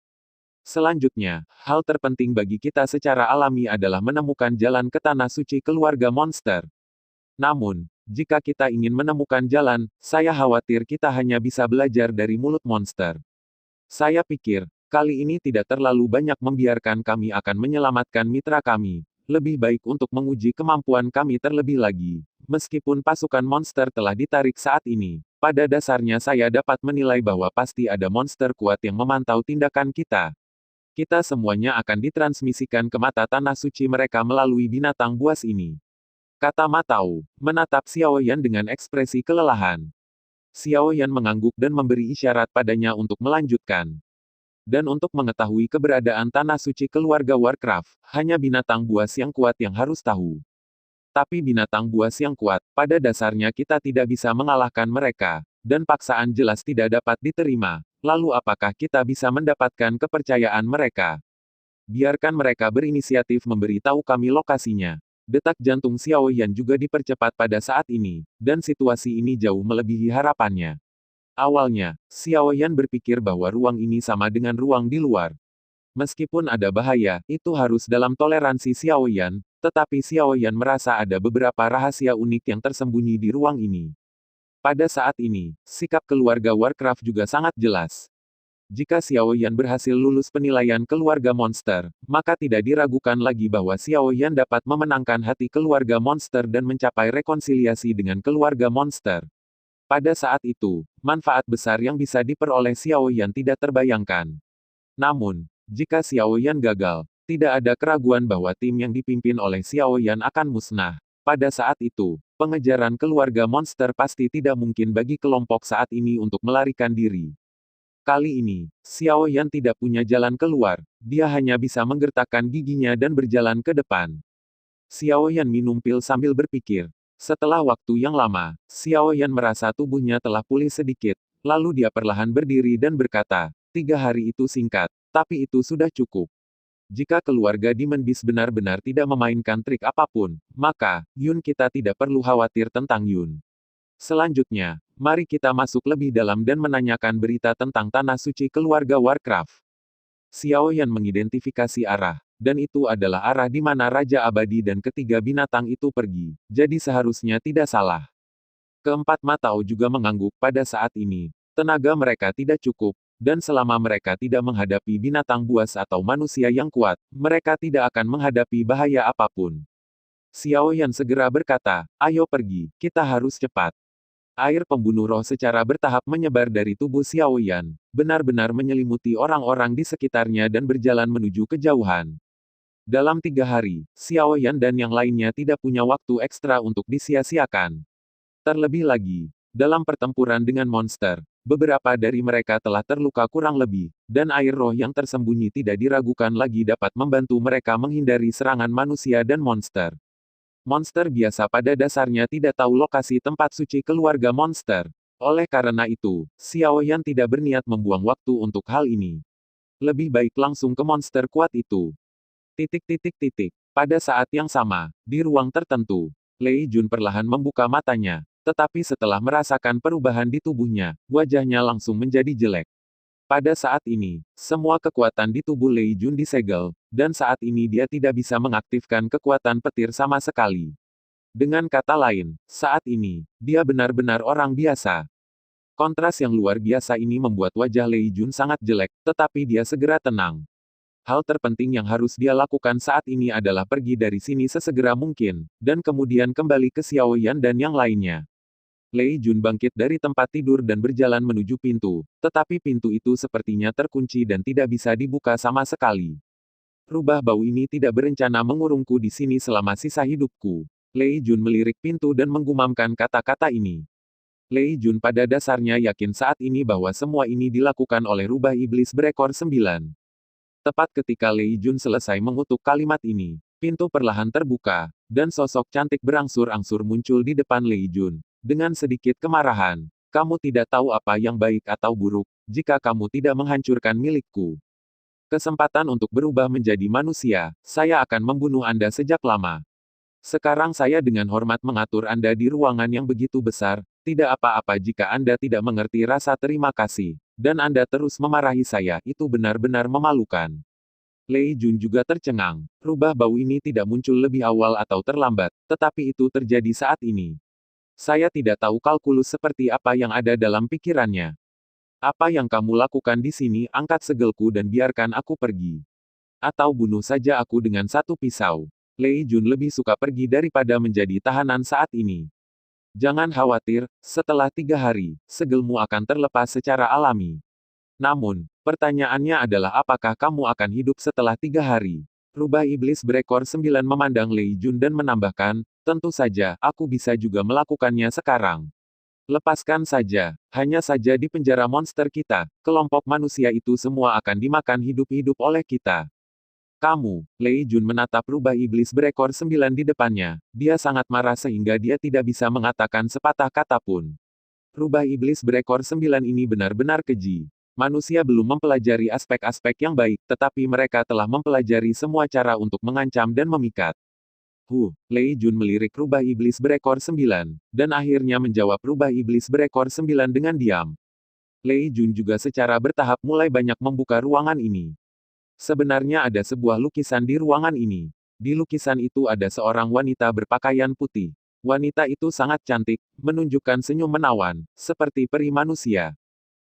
Selanjutnya, hal terpenting bagi kita secara alami adalah menemukan jalan ke Tanah Suci keluarga monster. Namun, jika kita ingin menemukan jalan, saya khawatir kita hanya bisa belajar dari mulut monster. Saya pikir, kali ini tidak terlalu banyak membiarkan kami akan menyelamatkan mitra kami. Lebih baik untuk menguji kemampuan kami terlebih lagi. Meskipun pasukan monster telah ditarik saat ini, pada dasarnya saya dapat menilai bahwa pasti ada monster kuat yang memantau tindakan kita. Kita semuanya akan ditransmisikan ke mata tanah suci mereka melalui binatang buas ini. Kata Ma Tao, menatap Xiao Yan dengan ekspresi kelelahan. Xiao Yan mengangguk dan memberi isyarat padanya untuk melanjutkan. Dan untuk mengetahui keberadaan tanah suci keluarga Warcraft, hanya binatang buas yang kuat yang harus tahu. Tapi binatang buas yang kuat, pada dasarnya kita tidak bisa mengalahkan mereka, dan paksaan jelas tidak dapat diterima. Lalu apakah kita bisa mendapatkan kepercayaan mereka? Biarkan mereka berinisiatif memberi tahu kami lokasinya. Detak jantung Xiao Yan juga dipercepat pada saat ini, dan situasi ini jauh melebihi harapannya. Awalnya, Xiao Yan berpikir bahwa ruang ini sama dengan ruang di luar. Meskipun ada bahaya, itu harus dalam toleransi Xiao Yan, tetapi Xiao Yan merasa ada beberapa rahasia unik yang tersembunyi di ruang ini. Pada saat ini, sikap keluarga Warcraft juga sangat jelas. Jika Xiao Yan berhasil lulus penilaian keluarga monster, maka tidak diragukan lagi bahwa Xiao Yan dapat memenangkan hati keluarga monster dan mencapai rekonsiliasi dengan keluarga monster. Pada saat itu, manfaat besar yang bisa diperoleh Xiao Yan tidak terbayangkan. Namun, jika Xiao Yan gagal, tidak ada keraguan bahwa tim yang dipimpin oleh Xiao Yan akan musnah. Pada saat itu, pengejaran keluarga monster pasti tidak mungkin bagi kelompok saat ini untuk melarikan diri. Kali ini, Xiao Yan tidak punya jalan keluar, dia hanya bisa menggertakkan giginya dan berjalan ke depan. Xiao Yan minum pil sambil berpikir. Setelah waktu yang lama, Xiao Yan merasa tubuhnya telah pulih sedikit, lalu dia perlahan berdiri dan berkata, 3 hari itu singkat, tapi itu sudah cukup. Jika keluarga Demon Beast benar-benar tidak memainkan trik apapun, maka, Yun kita tidak perlu khawatir tentang Yun. Selanjutnya, mari kita masuk lebih dalam dan menanyakan berita tentang tanah suci keluarga Warcraft. Xiao Yan mengidentifikasi arah, dan itu adalah arah di mana Raja Abadi dan ketiga binatang itu pergi, jadi seharusnya tidak salah. Keempat Ma Tao juga mengangguk pada saat ini. Tenaga mereka tidak cukup, dan selama mereka tidak menghadapi binatang buas atau manusia yang kuat, mereka tidak akan menghadapi bahaya apapun. Xiao Yan segera berkata, ayo pergi, kita harus cepat. Air pembunuh roh secara bertahap menyebar dari tubuh Xiao Yan, benar-benar menyelimuti orang-orang di sekitarnya dan berjalan menuju kejauhan. Dalam 3 hari, Xiao Yan dan yang lainnya tidak punya waktu ekstra untuk disia-siakan. Terlebih lagi, dalam pertempuran dengan monster, beberapa dari mereka telah terluka kurang lebih, dan air roh yang tersembunyi tidak diragukan lagi dapat membantu mereka menghindari serangan manusia dan monster. Monster biasa pada dasarnya tidak tahu lokasi tempat suci keluarga monster. Oleh karena itu, Xiao Yan tidak berniat membuang waktu untuk hal ini. Lebih baik langsung ke monster kuat itu. Pada saat yang sama, di ruang tertentu, Lei Jun perlahan membuka matanya, tetapi setelah merasakan perubahan di tubuhnya, wajahnya langsung menjadi jelek. Pada saat ini, semua kekuatan di tubuh Lei Jun disegel, dan saat ini dia tidak bisa mengaktifkan kekuatan petir sama sekali. Dengan kata lain, saat ini, dia benar-benar orang biasa. Kontras yang luar biasa ini membuat wajah Lei Jun sangat jelek, tetapi dia segera tenang. Hal terpenting yang harus dia lakukan saat ini adalah pergi dari sini sesegera mungkin, dan kemudian kembali ke Xiao Yan dan yang lainnya. Lei Jun bangkit dari tempat tidur dan berjalan menuju pintu, tetapi pintu itu sepertinya terkunci dan tidak bisa dibuka sama sekali. Rubah bau ini tidak berencana mengurungku di sini selama sisa hidupku. Lei Jun melirik pintu dan menggumamkan kata-kata ini. Lei Jun pada dasarnya yakin saat ini bahwa semua ini dilakukan oleh rubah iblis berekor 9. Tepat ketika Lei Jun selesai mengutuk kalimat ini, pintu perlahan terbuka, dan sosok cantik berangsur-angsur muncul di depan Lei Jun. Dengan sedikit kemarahan, kamu tidak tahu apa yang baik atau buruk, jika kamu tidak menghancurkan milikku. Kesempatan untuk berubah menjadi manusia, saya akan membunuh Anda sejak lama. Sekarang saya dengan hormat mengatur Anda di ruangan yang begitu besar, tidak apa-apa jika Anda tidak mengerti rasa terima kasih, dan Anda terus memarahi saya, itu benar-benar memalukan. Lei Jun juga tercengang. Rubah bau ini tidak muncul lebih awal atau terlambat, tetapi itu terjadi saat ini. Saya tidak tahu kalkulus seperti apa yang ada dalam pikirannya. Apa yang kamu lakukan di sini? Angkat segelku dan biarkan aku pergi. Atau bunuh saja aku dengan satu pisau. Lei Jun lebih suka pergi daripada menjadi tahanan saat ini. Jangan khawatir, setelah 3 hari, segelmu akan terlepas secara alami. Namun, pertanyaannya adalah apakah kamu akan hidup setelah 3 hari? Rubah iblis berekor 9 memandang Lei Jun dan menambahkan, tentu saja, aku bisa juga melakukannya sekarang. Lepaskan saja, hanya saja di penjara monster kita, kelompok manusia itu semua akan dimakan hidup-hidup oleh kita. Kamu, Lei Jun menatap rubah iblis berekor 9 di depannya, dia sangat marah sehingga dia tidak bisa mengatakan sepatah kata pun. Rubah iblis berekor 9 ini benar-benar keji. Manusia belum mempelajari aspek-aspek yang baik, tetapi mereka telah mempelajari semua cara untuk mengancam dan memikat. Lei Jun melirik rubah iblis berekor 9, dan akhirnya menjawab rubah iblis berekor 9 dengan diam. Lei Jun juga secara bertahap mulai banyak membuka ruangan ini. Sebenarnya ada sebuah lukisan di ruangan ini. Di lukisan itu ada seorang wanita berpakaian putih. Wanita itu sangat cantik, menunjukkan senyum menawan, seperti peri manusia.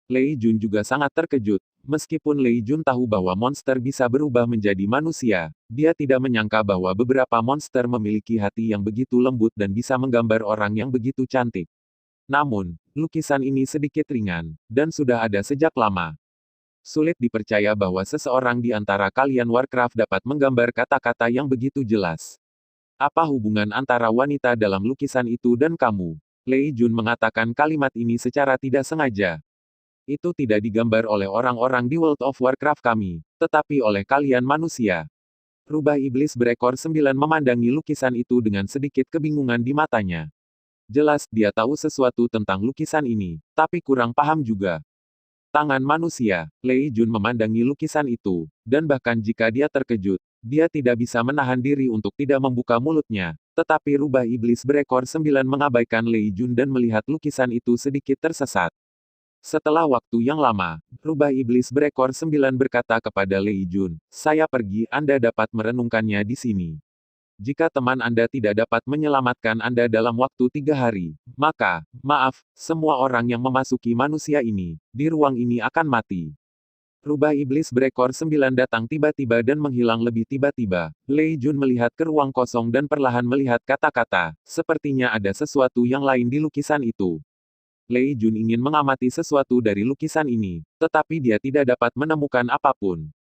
Lei Jun juga sangat terkejut. Meskipun Lei Jun tahu bahwa monster bisa berubah menjadi manusia, dia tidak menyangka bahwa beberapa monster memiliki hati yang begitu lembut dan bisa menggambar orang yang begitu cantik. Namun, lukisan ini sedikit ringan, dan sudah ada sejak lama. Sulit dipercaya bahwa seseorang di antara kalian Warcraft dapat menggambar kata-kata yang begitu jelas. Apa hubungan antara wanita dalam lukisan itu dan kamu? Lei Jun mengatakan kalimat ini secara tidak sengaja. Itu tidak digambar oleh orang-orang di World of Warcraft kami, tetapi oleh kalian manusia. Rubah iblis berekor 9 memandangi lukisan itu dengan sedikit kebingungan di matanya. Jelas, dia tahu sesuatu tentang lukisan ini, tapi kurang paham juga. Tangan manusia, Lei Jun memandangi lukisan itu, dan bahkan jika dia terkejut, dia tidak bisa menahan diri untuk tidak membuka mulutnya. Tetapi rubah iblis berekor 9 mengabaikan Lei Jun dan melihat lukisan itu sedikit tersesat. Setelah waktu yang lama, rubah iblis berekor 9 berkata kepada Lei Jun, saya pergi, Anda dapat merenungkannya di sini. Jika teman Anda tidak dapat menyelamatkan Anda dalam waktu 3 hari, maka, maaf, semua orang yang memasuki manusia ini, di ruang ini akan mati. Rubah iblis berekor 9 datang tiba-tiba dan menghilang lebih tiba-tiba. Lei Jun melihat ke ruang kosong dan perlahan melihat kata-kata, sepertinya ada sesuatu yang lain di lukisan itu. Lei Jun ingin mengamati sesuatu dari lukisan ini, tetapi dia tidak dapat menemukan apapun.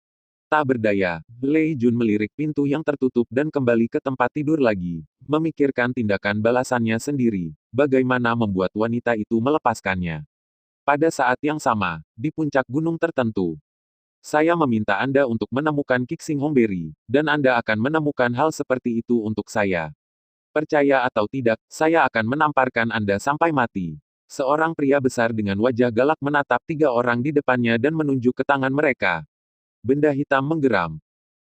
Tak berdaya, Lei Jun melirik pintu yang tertutup dan kembali ke tempat tidur lagi, memikirkan tindakan balasannya sendiri, bagaimana membuat wanita itu melepaskannya. Pada saat yang sama, di puncak gunung tertentu, saya meminta Anda untuk menemukan Kixing Homberry, dan Anda akan menemukan hal seperti itu untuk saya. Percaya atau tidak, saya akan menamparkan Anda sampai mati. Seorang pria besar dengan wajah galak menatap 3 orang di depannya dan menunjuk ke tangan mereka. Benda hitam menggeram.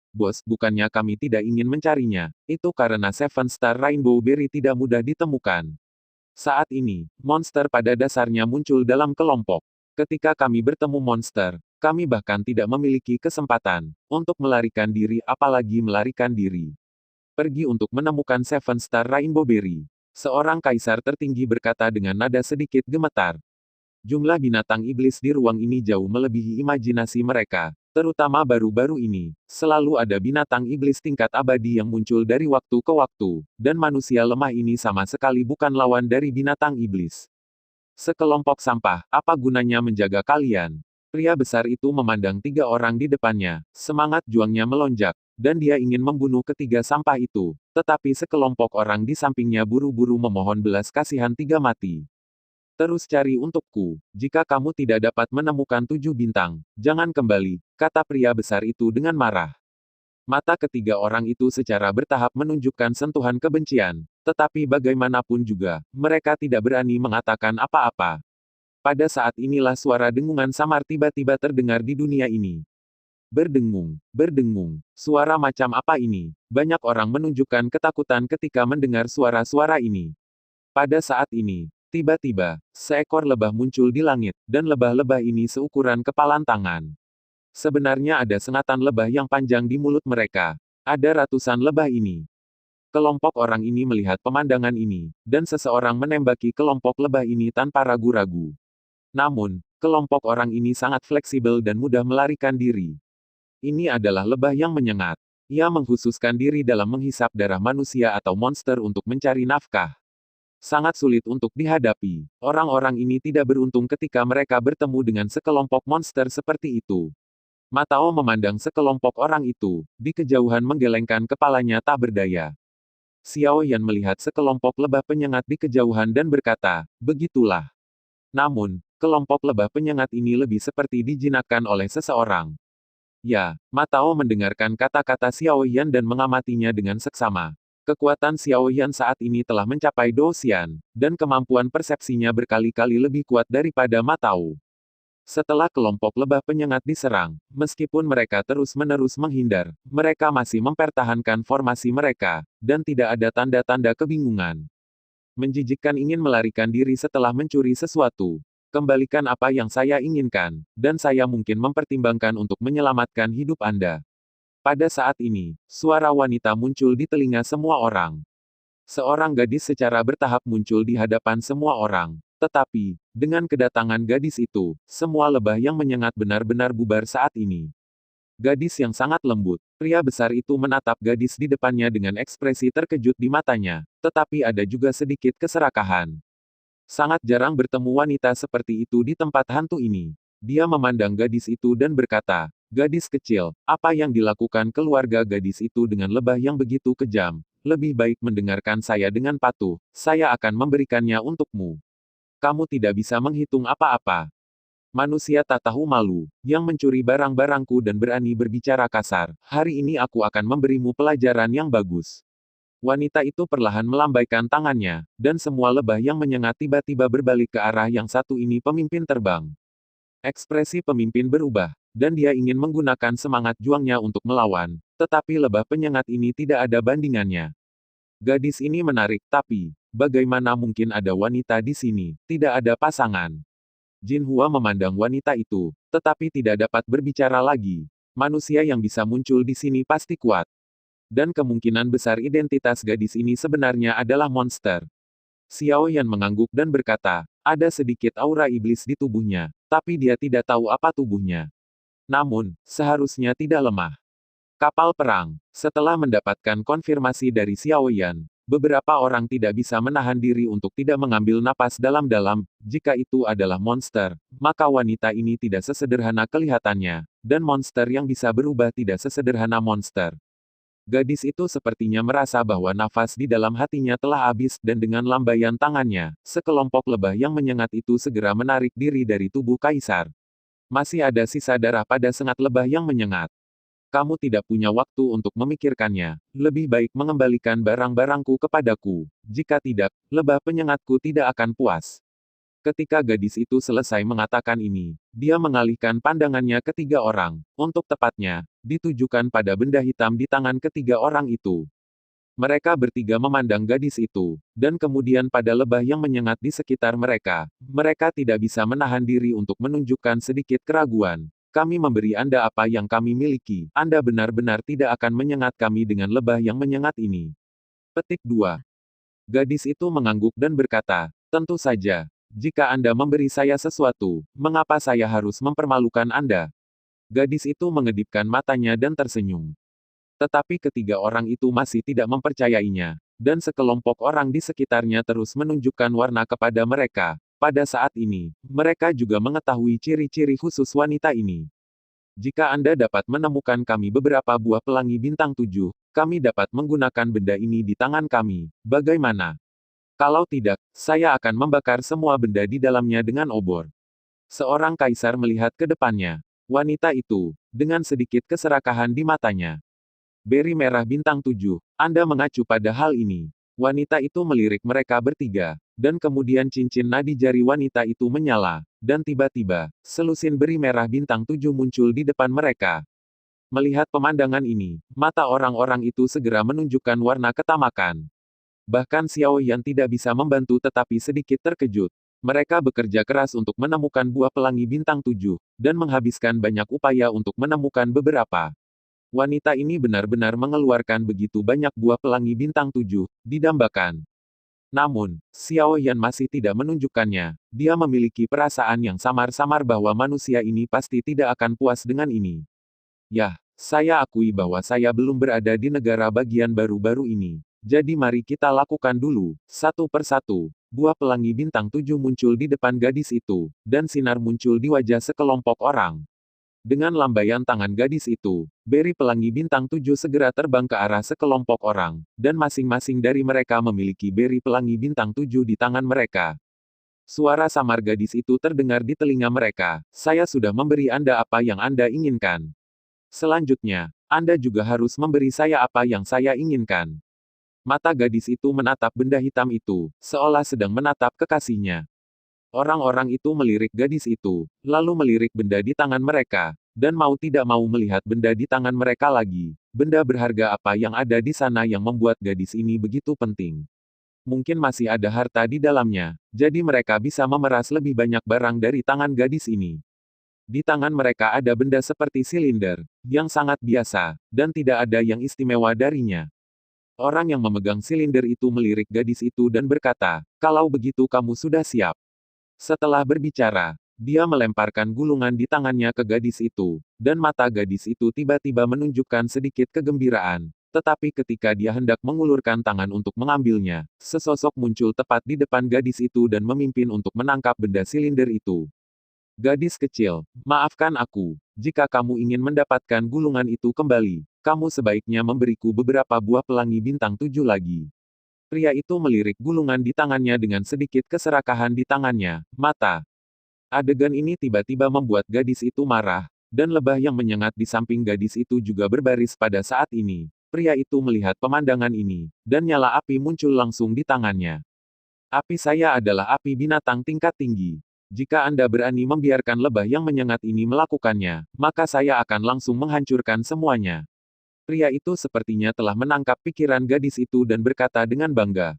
Bos, bukannya kami tidak ingin mencarinya. Itu karena Seven Star Rainbow Berry tidak mudah ditemukan. Saat ini, monster pada dasarnya muncul dalam kelompok. Ketika kami bertemu monster, kami bahkan tidak memiliki kesempatan untuk melarikan diri apalagi melarikan diri. Pergi untuk menemukan Seven Star Rainbow Berry. Seorang kaisar tertinggi berkata dengan nada sedikit gemetar. Jumlah binatang iblis di ruang ini jauh melebihi imajinasi mereka, terutama baru-baru ini. Selalu ada binatang iblis tingkat abadi yang muncul dari waktu ke waktu, dan manusia lemah ini sama sekali bukan lawan dari binatang iblis. Sekelompok sampah, apa gunanya menjaga kalian? Pria besar itu memandang 3 orang di depannya, semangat juangnya melonjak, dan dia ingin membunuh ketiga sampah itu, tetapi sekelompok orang di sampingnya buru-buru memohon belas kasihan 3 mati. Terus cari untukku, jika kamu tidak dapat menemukan 7 bintang, jangan kembali, kata pria besar itu dengan marah. Mata ketiga orang itu secara bertahap menunjukkan sentuhan kebencian, tetapi bagaimanapun juga, mereka tidak berani mengatakan apa-apa. Pada saat inilah suara dengungan samar tiba-tiba terdengar di dunia ini. Berdengung, berdengung, suara macam apa ini? Banyak orang menunjukkan ketakutan ketika mendengar suara-suara ini. Pada saat ini, tiba-tiba, seekor lebah muncul di langit, dan lebah-lebah ini seukuran kepalan tangan. Sebenarnya ada sengatan lebah yang panjang di mulut mereka. Ada ratusan lebah ini. Kelompok orang ini melihat pemandangan ini, dan seseorang menembaki kelompok lebah ini tanpa ragu-ragu. Namun, kelompok orang ini sangat fleksibel dan mudah melarikan diri. Ini adalah lebah yang menyengat. Ia mengkhususkan diri dalam menghisap darah manusia atau monster untuk mencari nafkah. Sangat sulit untuk dihadapi. Orang-orang ini tidak beruntung ketika mereka bertemu dengan sekelompok monster seperti itu. Matao memandang sekelompok orang itu, di kejauhan menggelengkan kepalanya tak berdaya. Xiao Yan melihat sekelompok lebah penyengat di kejauhan dan berkata, begitulah. Namun, kelompok lebah penyengat ini lebih seperti dijinakkan oleh seseorang. Ya, Matao mendengarkan kata-kata Xiao Yan dan mengamatinya dengan seksama. Kekuatan Xiao Yan saat ini telah mencapai Dou-Xian, dan kemampuan persepsinya berkali-kali lebih kuat daripada Matao. Setelah kelompok lebah penyengat diserang, meskipun mereka terus-menerus menghindar, mereka masih mempertahankan formasi mereka, dan tidak ada tanda-tanda kebingungan. Menjijikkan ingin melarikan diri setelah mencuri sesuatu. Kembalikan apa yang saya inginkan, dan saya mungkin mempertimbangkan untuk menyelamatkan hidup Anda. Pada saat ini, suara wanita muncul di telinga semua orang. Seorang gadis secara bertahap muncul di hadapan semua orang. Tetapi, dengan kedatangan gadis itu, semua lebah yang menyengat benar-benar bubar saat ini. Gadis yang sangat lembut, pria besar itu menatap gadis di depannya dengan ekspresi terkejut di matanya, tetapi ada juga sedikit keserakahan. Sangat jarang bertemu wanita seperti itu di tempat hantu ini. Dia memandang gadis itu dan berkata, gadis kecil, apa yang dilakukan keluarga gadis itu dengan lebah yang begitu kejam? Lebih baik mendengarkan saya dengan patuh, saya akan memberikannya untukmu. Kamu tidak bisa menghitung apa-apa. Manusia tak tahu malu, yang mencuri barang-barangku dan berani berbicara kasar, hari ini aku akan memberimu pelajaran yang bagus. Wanita itu perlahan melambaikan tangannya, dan semua lebah yang menyengat tiba-tiba berbalik ke arah yang satu ini pemimpin terbang. Ekspresi pemimpin berubah, dan dia ingin menggunakan semangat juangnya untuk melawan, tetapi lebah penyengat ini tidak ada bandingannya. Gadis ini menarik, tapi, bagaimana mungkin ada wanita di sini, tidak ada pasangan. Jin Hua memandang wanita itu, tetapi tidak dapat berbicara lagi. Manusia yang bisa muncul di sini pasti kuat. Dan kemungkinan besar identitas gadis ini sebenarnya adalah monster. Xiao Yan mengangguk dan berkata, ada sedikit aura iblis di tubuhnya, tapi dia tidak tahu apa tubuhnya. Namun, seharusnya tidak lemah. Kapal perang. Setelah mendapatkan konfirmasi dari Xiao Yan, beberapa orang tidak bisa menahan diri untuk tidak mengambil napas dalam-dalam. Jika itu adalah monster, maka wanita ini tidak sesederhana kelihatannya, dan monster yang bisa berubah tidak sesederhana monster. Gadis itu sepertinya merasa bahwa nafas di dalam hatinya telah habis dan dengan lambaian tangannya, sekelompok lebah yang menyengat itu segera menarik diri dari tubuh kaisar. Masih ada sisa darah pada sengat lebah yang menyengat. Kamu tidak punya waktu untuk memikirkannya, lebih baik mengembalikan barang-barangku kepadaku. Jika tidak, lebah penyengatku tidak akan puas. Ketika gadis itu selesai mengatakan ini, dia mengalihkan pandangannya ke tiga orang, untuk tepatnya, ditujukan pada benda hitam di tangan ketiga orang itu. Mereka bertiga memandang gadis itu, dan kemudian pada lebah yang menyengat di sekitar mereka. Mereka tidak bisa menahan diri untuk menunjukkan sedikit keraguan. Kami memberi Anda apa yang kami miliki, Anda benar-benar tidak akan menyengat kami dengan lebah yang menyengat ini. Petik 2. Gadis itu mengangguk dan berkata, tentu saja. Jika Anda memberi saya sesuatu, mengapa saya harus mempermalukan Anda? Gadis itu mengedipkan matanya dan tersenyum. Tetapi ketiga orang itu masih tidak mempercayainya, dan sekelompok orang di sekitarnya terus menunjukkan warna kepada mereka. Pada saat ini, mereka juga mengetahui ciri-ciri khusus wanita ini. Jika Anda dapat menemukan kami beberapa buah pelangi bintang 7, kami dapat menggunakan benda ini di tangan kami. Bagaimana? Kalau tidak, saya akan membakar semua benda di dalamnya dengan obor. Seorang kaisar melihat ke depannya. Wanita itu, dengan sedikit keserakahan di matanya. Beri merah bintang 7, Anda mengacu pada hal ini. Wanita itu melirik mereka bertiga, dan kemudian cincin nadi jari wanita itu menyala, dan tiba-tiba, selusin beri merah bintang 7 muncul di depan mereka. Melihat pemandangan ini, mata orang-orang itu segera menunjukkan warna ketamakan. Bahkan Xiao Yan tidak bisa membantu tetapi sedikit terkejut. Mereka bekerja keras untuk menemukan buah pelangi bintang 7, dan menghabiskan banyak upaya untuk menemukan beberapa. Wanita ini benar-benar mengeluarkan begitu banyak buah pelangi bintang 7, didambakan. Namun, Xiao Yan masih tidak menunjukkannya. Dia memiliki perasaan yang samar-samar bahwa manusia ini pasti tidak akan puas dengan ini. Yah, saya akui bahwa saya belum berada di negara bagian baru-baru ini. Jadi mari kita lakukan dulu, satu persatu. Buah pelangi bintang 7 muncul di depan gadis itu, dan sinar muncul di wajah sekelompok orang. Dengan lambaian tangan gadis itu, beri pelangi bintang 7 segera terbang ke arah sekelompok orang, dan masing-masing dari mereka memiliki beri pelangi bintang 7 di tangan mereka. Suara samar gadis itu terdengar di telinga mereka, saya sudah memberi Anda apa yang Anda inginkan. Selanjutnya, Anda juga harus memberi saya apa yang saya inginkan. Mata gadis itu menatap benda hitam itu, seolah sedang menatap kekasihnya. Orang-orang itu melirik gadis itu, lalu melirik benda di tangan mereka, dan mau tidak mau melihat benda di tangan mereka lagi. Benda berharga apa yang ada di sana yang membuat gadis ini begitu penting? Mungkin masih ada harta di dalamnya, jadi mereka bisa memeras lebih banyak barang dari tangan gadis ini. Di tangan mereka ada benda seperti silinder, yang sangat biasa, dan tidak ada yang istimewa darinya. Orang yang memegang silinder itu melirik gadis itu dan berkata, "Kalau begitu kamu sudah siap." Setelah berbicara, dia melemparkan gulungan di tangannya ke gadis itu, dan mata gadis itu tiba-tiba menunjukkan sedikit kegembiraan. Tetapi ketika dia hendak mengulurkan tangan untuk mengambilnya, sesosok muncul tepat di depan gadis itu dan memimpin untuk menangkap benda silinder itu. Gadis kecil, maafkan aku. Jika kamu ingin mendapatkan gulungan itu kembali, kamu sebaiknya memberiku beberapa buah pelangi bintang 7 lagi. Pria itu melirik gulungan di tangannya dengan sedikit keserakahan di tangannya. Mata. Adegan ini tiba-tiba membuat gadis itu marah, dan lebah yang menyengat di samping gadis itu juga berbaris pada saat ini. Pria itu melihat pemandangan ini, dan nyala api muncul langsung di tangannya. Api saya adalah api binatang tingkat tinggi. Jika Anda berani membiarkan lebah yang menyengat ini melakukannya, maka saya akan langsung menghancurkan semuanya. Pria itu sepertinya telah menangkap pikiran gadis itu dan berkata dengan bangga.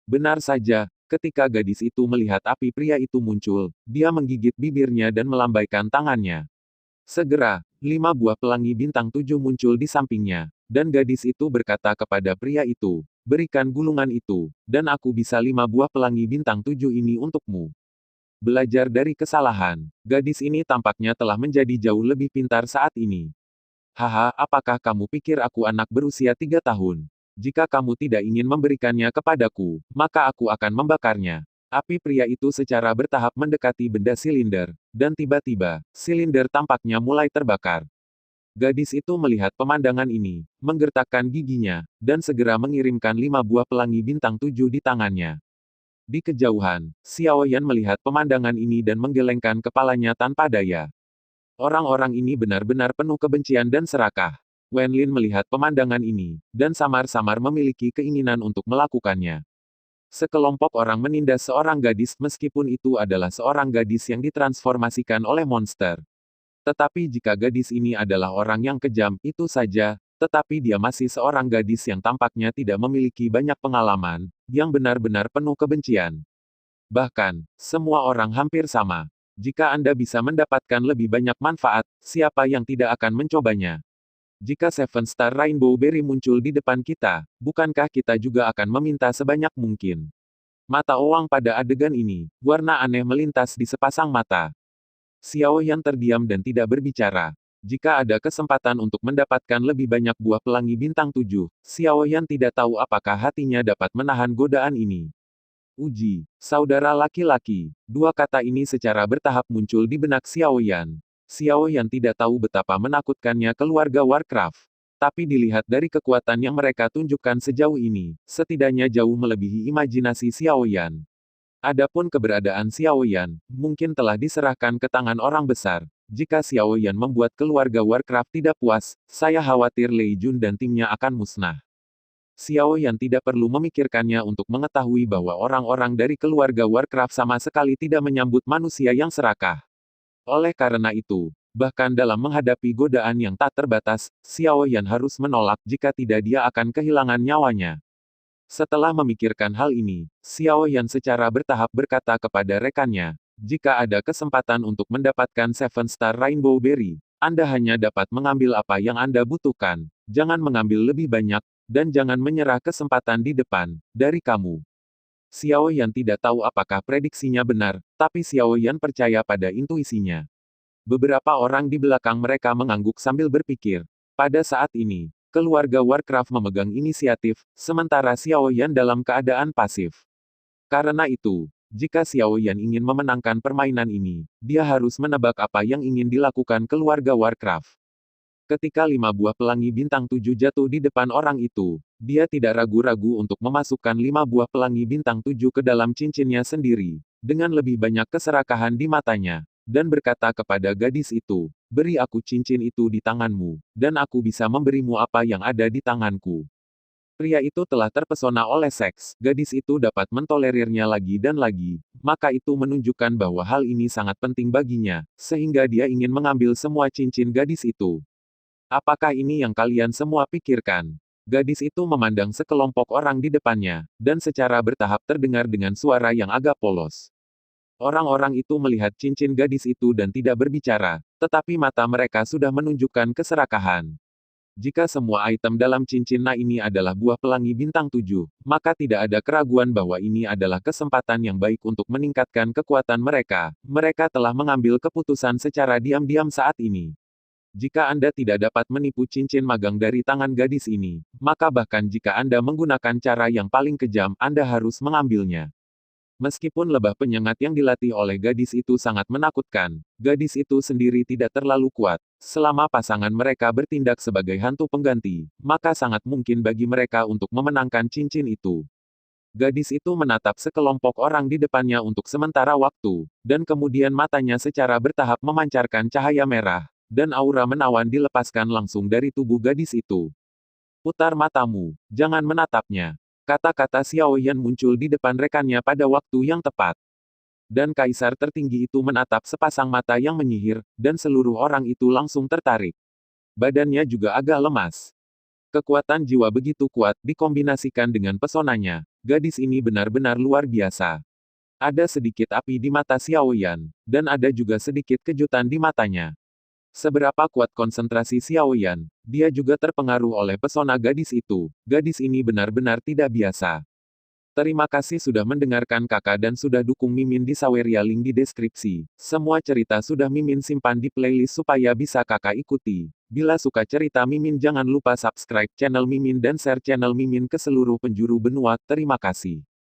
Benar saja, ketika gadis itu melihat api pria itu muncul, dia menggigit bibirnya dan melambaikan tangannya. Segera, 5 buah pelangi bintang 7 muncul di sampingnya, dan gadis itu berkata kepada pria itu, berikan gulungan itu, dan aku bisa 5 buah pelangi bintang 7 ini untukmu. Belajar dari kesalahan, gadis ini tampaknya telah menjadi jauh lebih pintar saat ini. Haha, apakah kamu pikir aku anak berusia 3 tahun? Jika kamu tidak ingin memberikannya kepadaku, maka aku akan membakarnya. Api pria itu secara bertahap mendekati benda silinder, dan tiba-tiba, silinder tampaknya mulai terbakar. Gadis itu melihat pemandangan ini, menggertakkan giginya, dan segera mengirimkan 5 buah pelangi bintang 7 di tangannya. Di kejauhan, Xiao Yan melihat pemandangan ini dan menggelengkan kepalanya tanpa daya. Orang-orang ini benar-benar penuh kebencian dan serakah. Wen Lin melihat pemandangan ini, dan samar-samar memiliki keinginan untuk melakukannya. Sekelompok orang menindas seorang gadis meskipun itu adalah seorang gadis yang ditransformasikan oleh monster. Tetapi jika gadis ini adalah orang yang kejam, itu saja, tetapi dia masih seorang gadis yang tampaknya tidak memiliki banyak pengalaman, yang benar-benar penuh kebencian. Bahkan, semua orang hampir sama. Jika Anda bisa mendapatkan lebih banyak manfaat, siapa yang tidak akan mencobanya? Jika Seven Star Rainbow Berry muncul di depan kita, bukankah kita juga akan meminta sebanyak mungkin? Mata Oang pada adegan ini, warna aneh melintas di sepasang mata. Xiao Yan terdiam dan tidak berbicara. Jika ada kesempatan untuk mendapatkan lebih banyak buah pelangi bintang 7, Xiao Yan tidak tahu apakah hatinya dapat menahan godaan ini. Uji, saudara laki-laki. Dua kata ini secara bertahap muncul di benak Xiao Yan. Xiao Yan tidak tahu betapa menakutkannya keluarga Warcraft. Tapi dilihat dari kekuatan yang mereka tunjukkan sejauh ini, setidaknya jauh melebihi imajinasi Xiao Yan. Adapun keberadaan Xiao Yan, mungkin telah diserahkan ke tangan orang besar. Jika Xiao Yan membuat keluarga Warcraft tidak puas, saya khawatir Lei Jun dan timnya akan musnah. Xiao Yan tidak perlu memikirkannya untuk mengetahui bahwa orang-orang dari keluarga Warcraft sama sekali tidak menyambut manusia yang serakah. Oleh karena itu, bahkan dalam menghadapi godaan yang tak terbatas, Xiao Yan harus menolak jika tidak dia akan kehilangan nyawanya. Setelah memikirkan hal ini, Xiao Yan secara bertahap berkata kepada rekannya, jika ada kesempatan untuk mendapatkan Seven Star Rainbow Berry, Anda hanya dapat mengambil apa yang Anda butuhkan. Jangan mengambil lebih banyak, dan jangan menyerah kesempatan di depan, dari kamu. Xiao Yan tidak tahu apakah prediksinya benar, tapi Xiao Yan percaya pada intuisinya. Beberapa orang di belakang mereka mengangguk sambil berpikir. Pada saat ini, keluarga Warcraft memegang inisiatif, sementara Xiao Yan dalam keadaan pasif. Karena itu, jika Xiao Yan ingin memenangkan permainan ini, dia harus menebak apa yang ingin dilakukan keluarga Warcraft. Ketika 5 buah pelangi bintang 7 jatuh di depan orang itu, dia tidak ragu-ragu untuk memasukkan 5 buah pelangi bintang 7 ke dalam cincinnya sendiri, dengan lebih banyak keserakahan di matanya, dan berkata kepada gadis itu, beri aku cincin itu di tanganmu, dan aku bisa memberimu apa yang ada di tanganku. Pria itu telah terpesona oleh seks, gadis itu dapat mentolerirnya lagi dan lagi, maka itu menunjukkan bahwa hal ini sangat penting baginya, sehingga dia ingin mengambil semua cincin gadis itu. Apakah ini yang kalian semua pikirkan? Gadis itu memandang sekelompok orang di depannya, dan secara bertahap terdengar dengan suara yang agak polos. Orang-orang itu melihat cincin gadis itu dan tidak berbicara, tetapi mata mereka sudah menunjukkan keserakahan. Jika semua item dalam cincin Na ini adalah buah pelangi bintang 7, maka tidak ada keraguan bahwa ini adalah kesempatan yang baik untuk meningkatkan kekuatan mereka. Mereka telah mengambil keputusan secara diam-diam saat ini. Jika Anda tidak dapat menipu cincin magang dari tangan gadis ini, maka bahkan jika Anda menggunakan cara yang paling kejam, Anda harus mengambilnya. Meskipun lebah penyengat yang dilatih oleh gadis itu sangat menakutkan, gadis itu sendiri tidak terlalu kuat. Selama pasangan mereka bertindak sebagai hantu pengganti, maka sangat mungkin bagi mereka untuk memenangkan cincin itu. Gadis itu menatap sekelompok orang di depannya untuk sementara waktu, dan kemudian matanya secara bertahap memancarkan cahaya merah, dan aura menawan dilepaskan langsung dari tubuh gadis itu. Putar matamu, jangan menatapnya. Kata-kata Xiao Yan muncul di depan rekannya pada waktu yang tepat. Dan kaisar tertinggi itu menatap sepasang mata yang menyihir, dan seluruh orang itu langsung tertarik. Badannya juga agak lemas. Kekuatan jiwa begitu kuat dikombinasikan dengan pesonanya. Gadis ini benar-benar luar biasa. Ada sedikit api di mata Xiao Yan, dan ada juga sedikit kejutan di matanya. Seberapa kuat konsentrasi Xiao Yan, dia juga terpengaruh oleh pesona gadis itu. Gadis ini benar-benar tidak biasa. Terima kasih sudah mendengarkan kakak dan sudah dukung Mimin di Saweria, link di deskripsi. Semua cerita sudah Mimin simpan di playlist supaya bisa kakak ikuti. Bila suka cerita Mimin jangan lupa subscribe channel Mimin dan share channel Mimin ke seluruh penjuru benua. Terima kasih.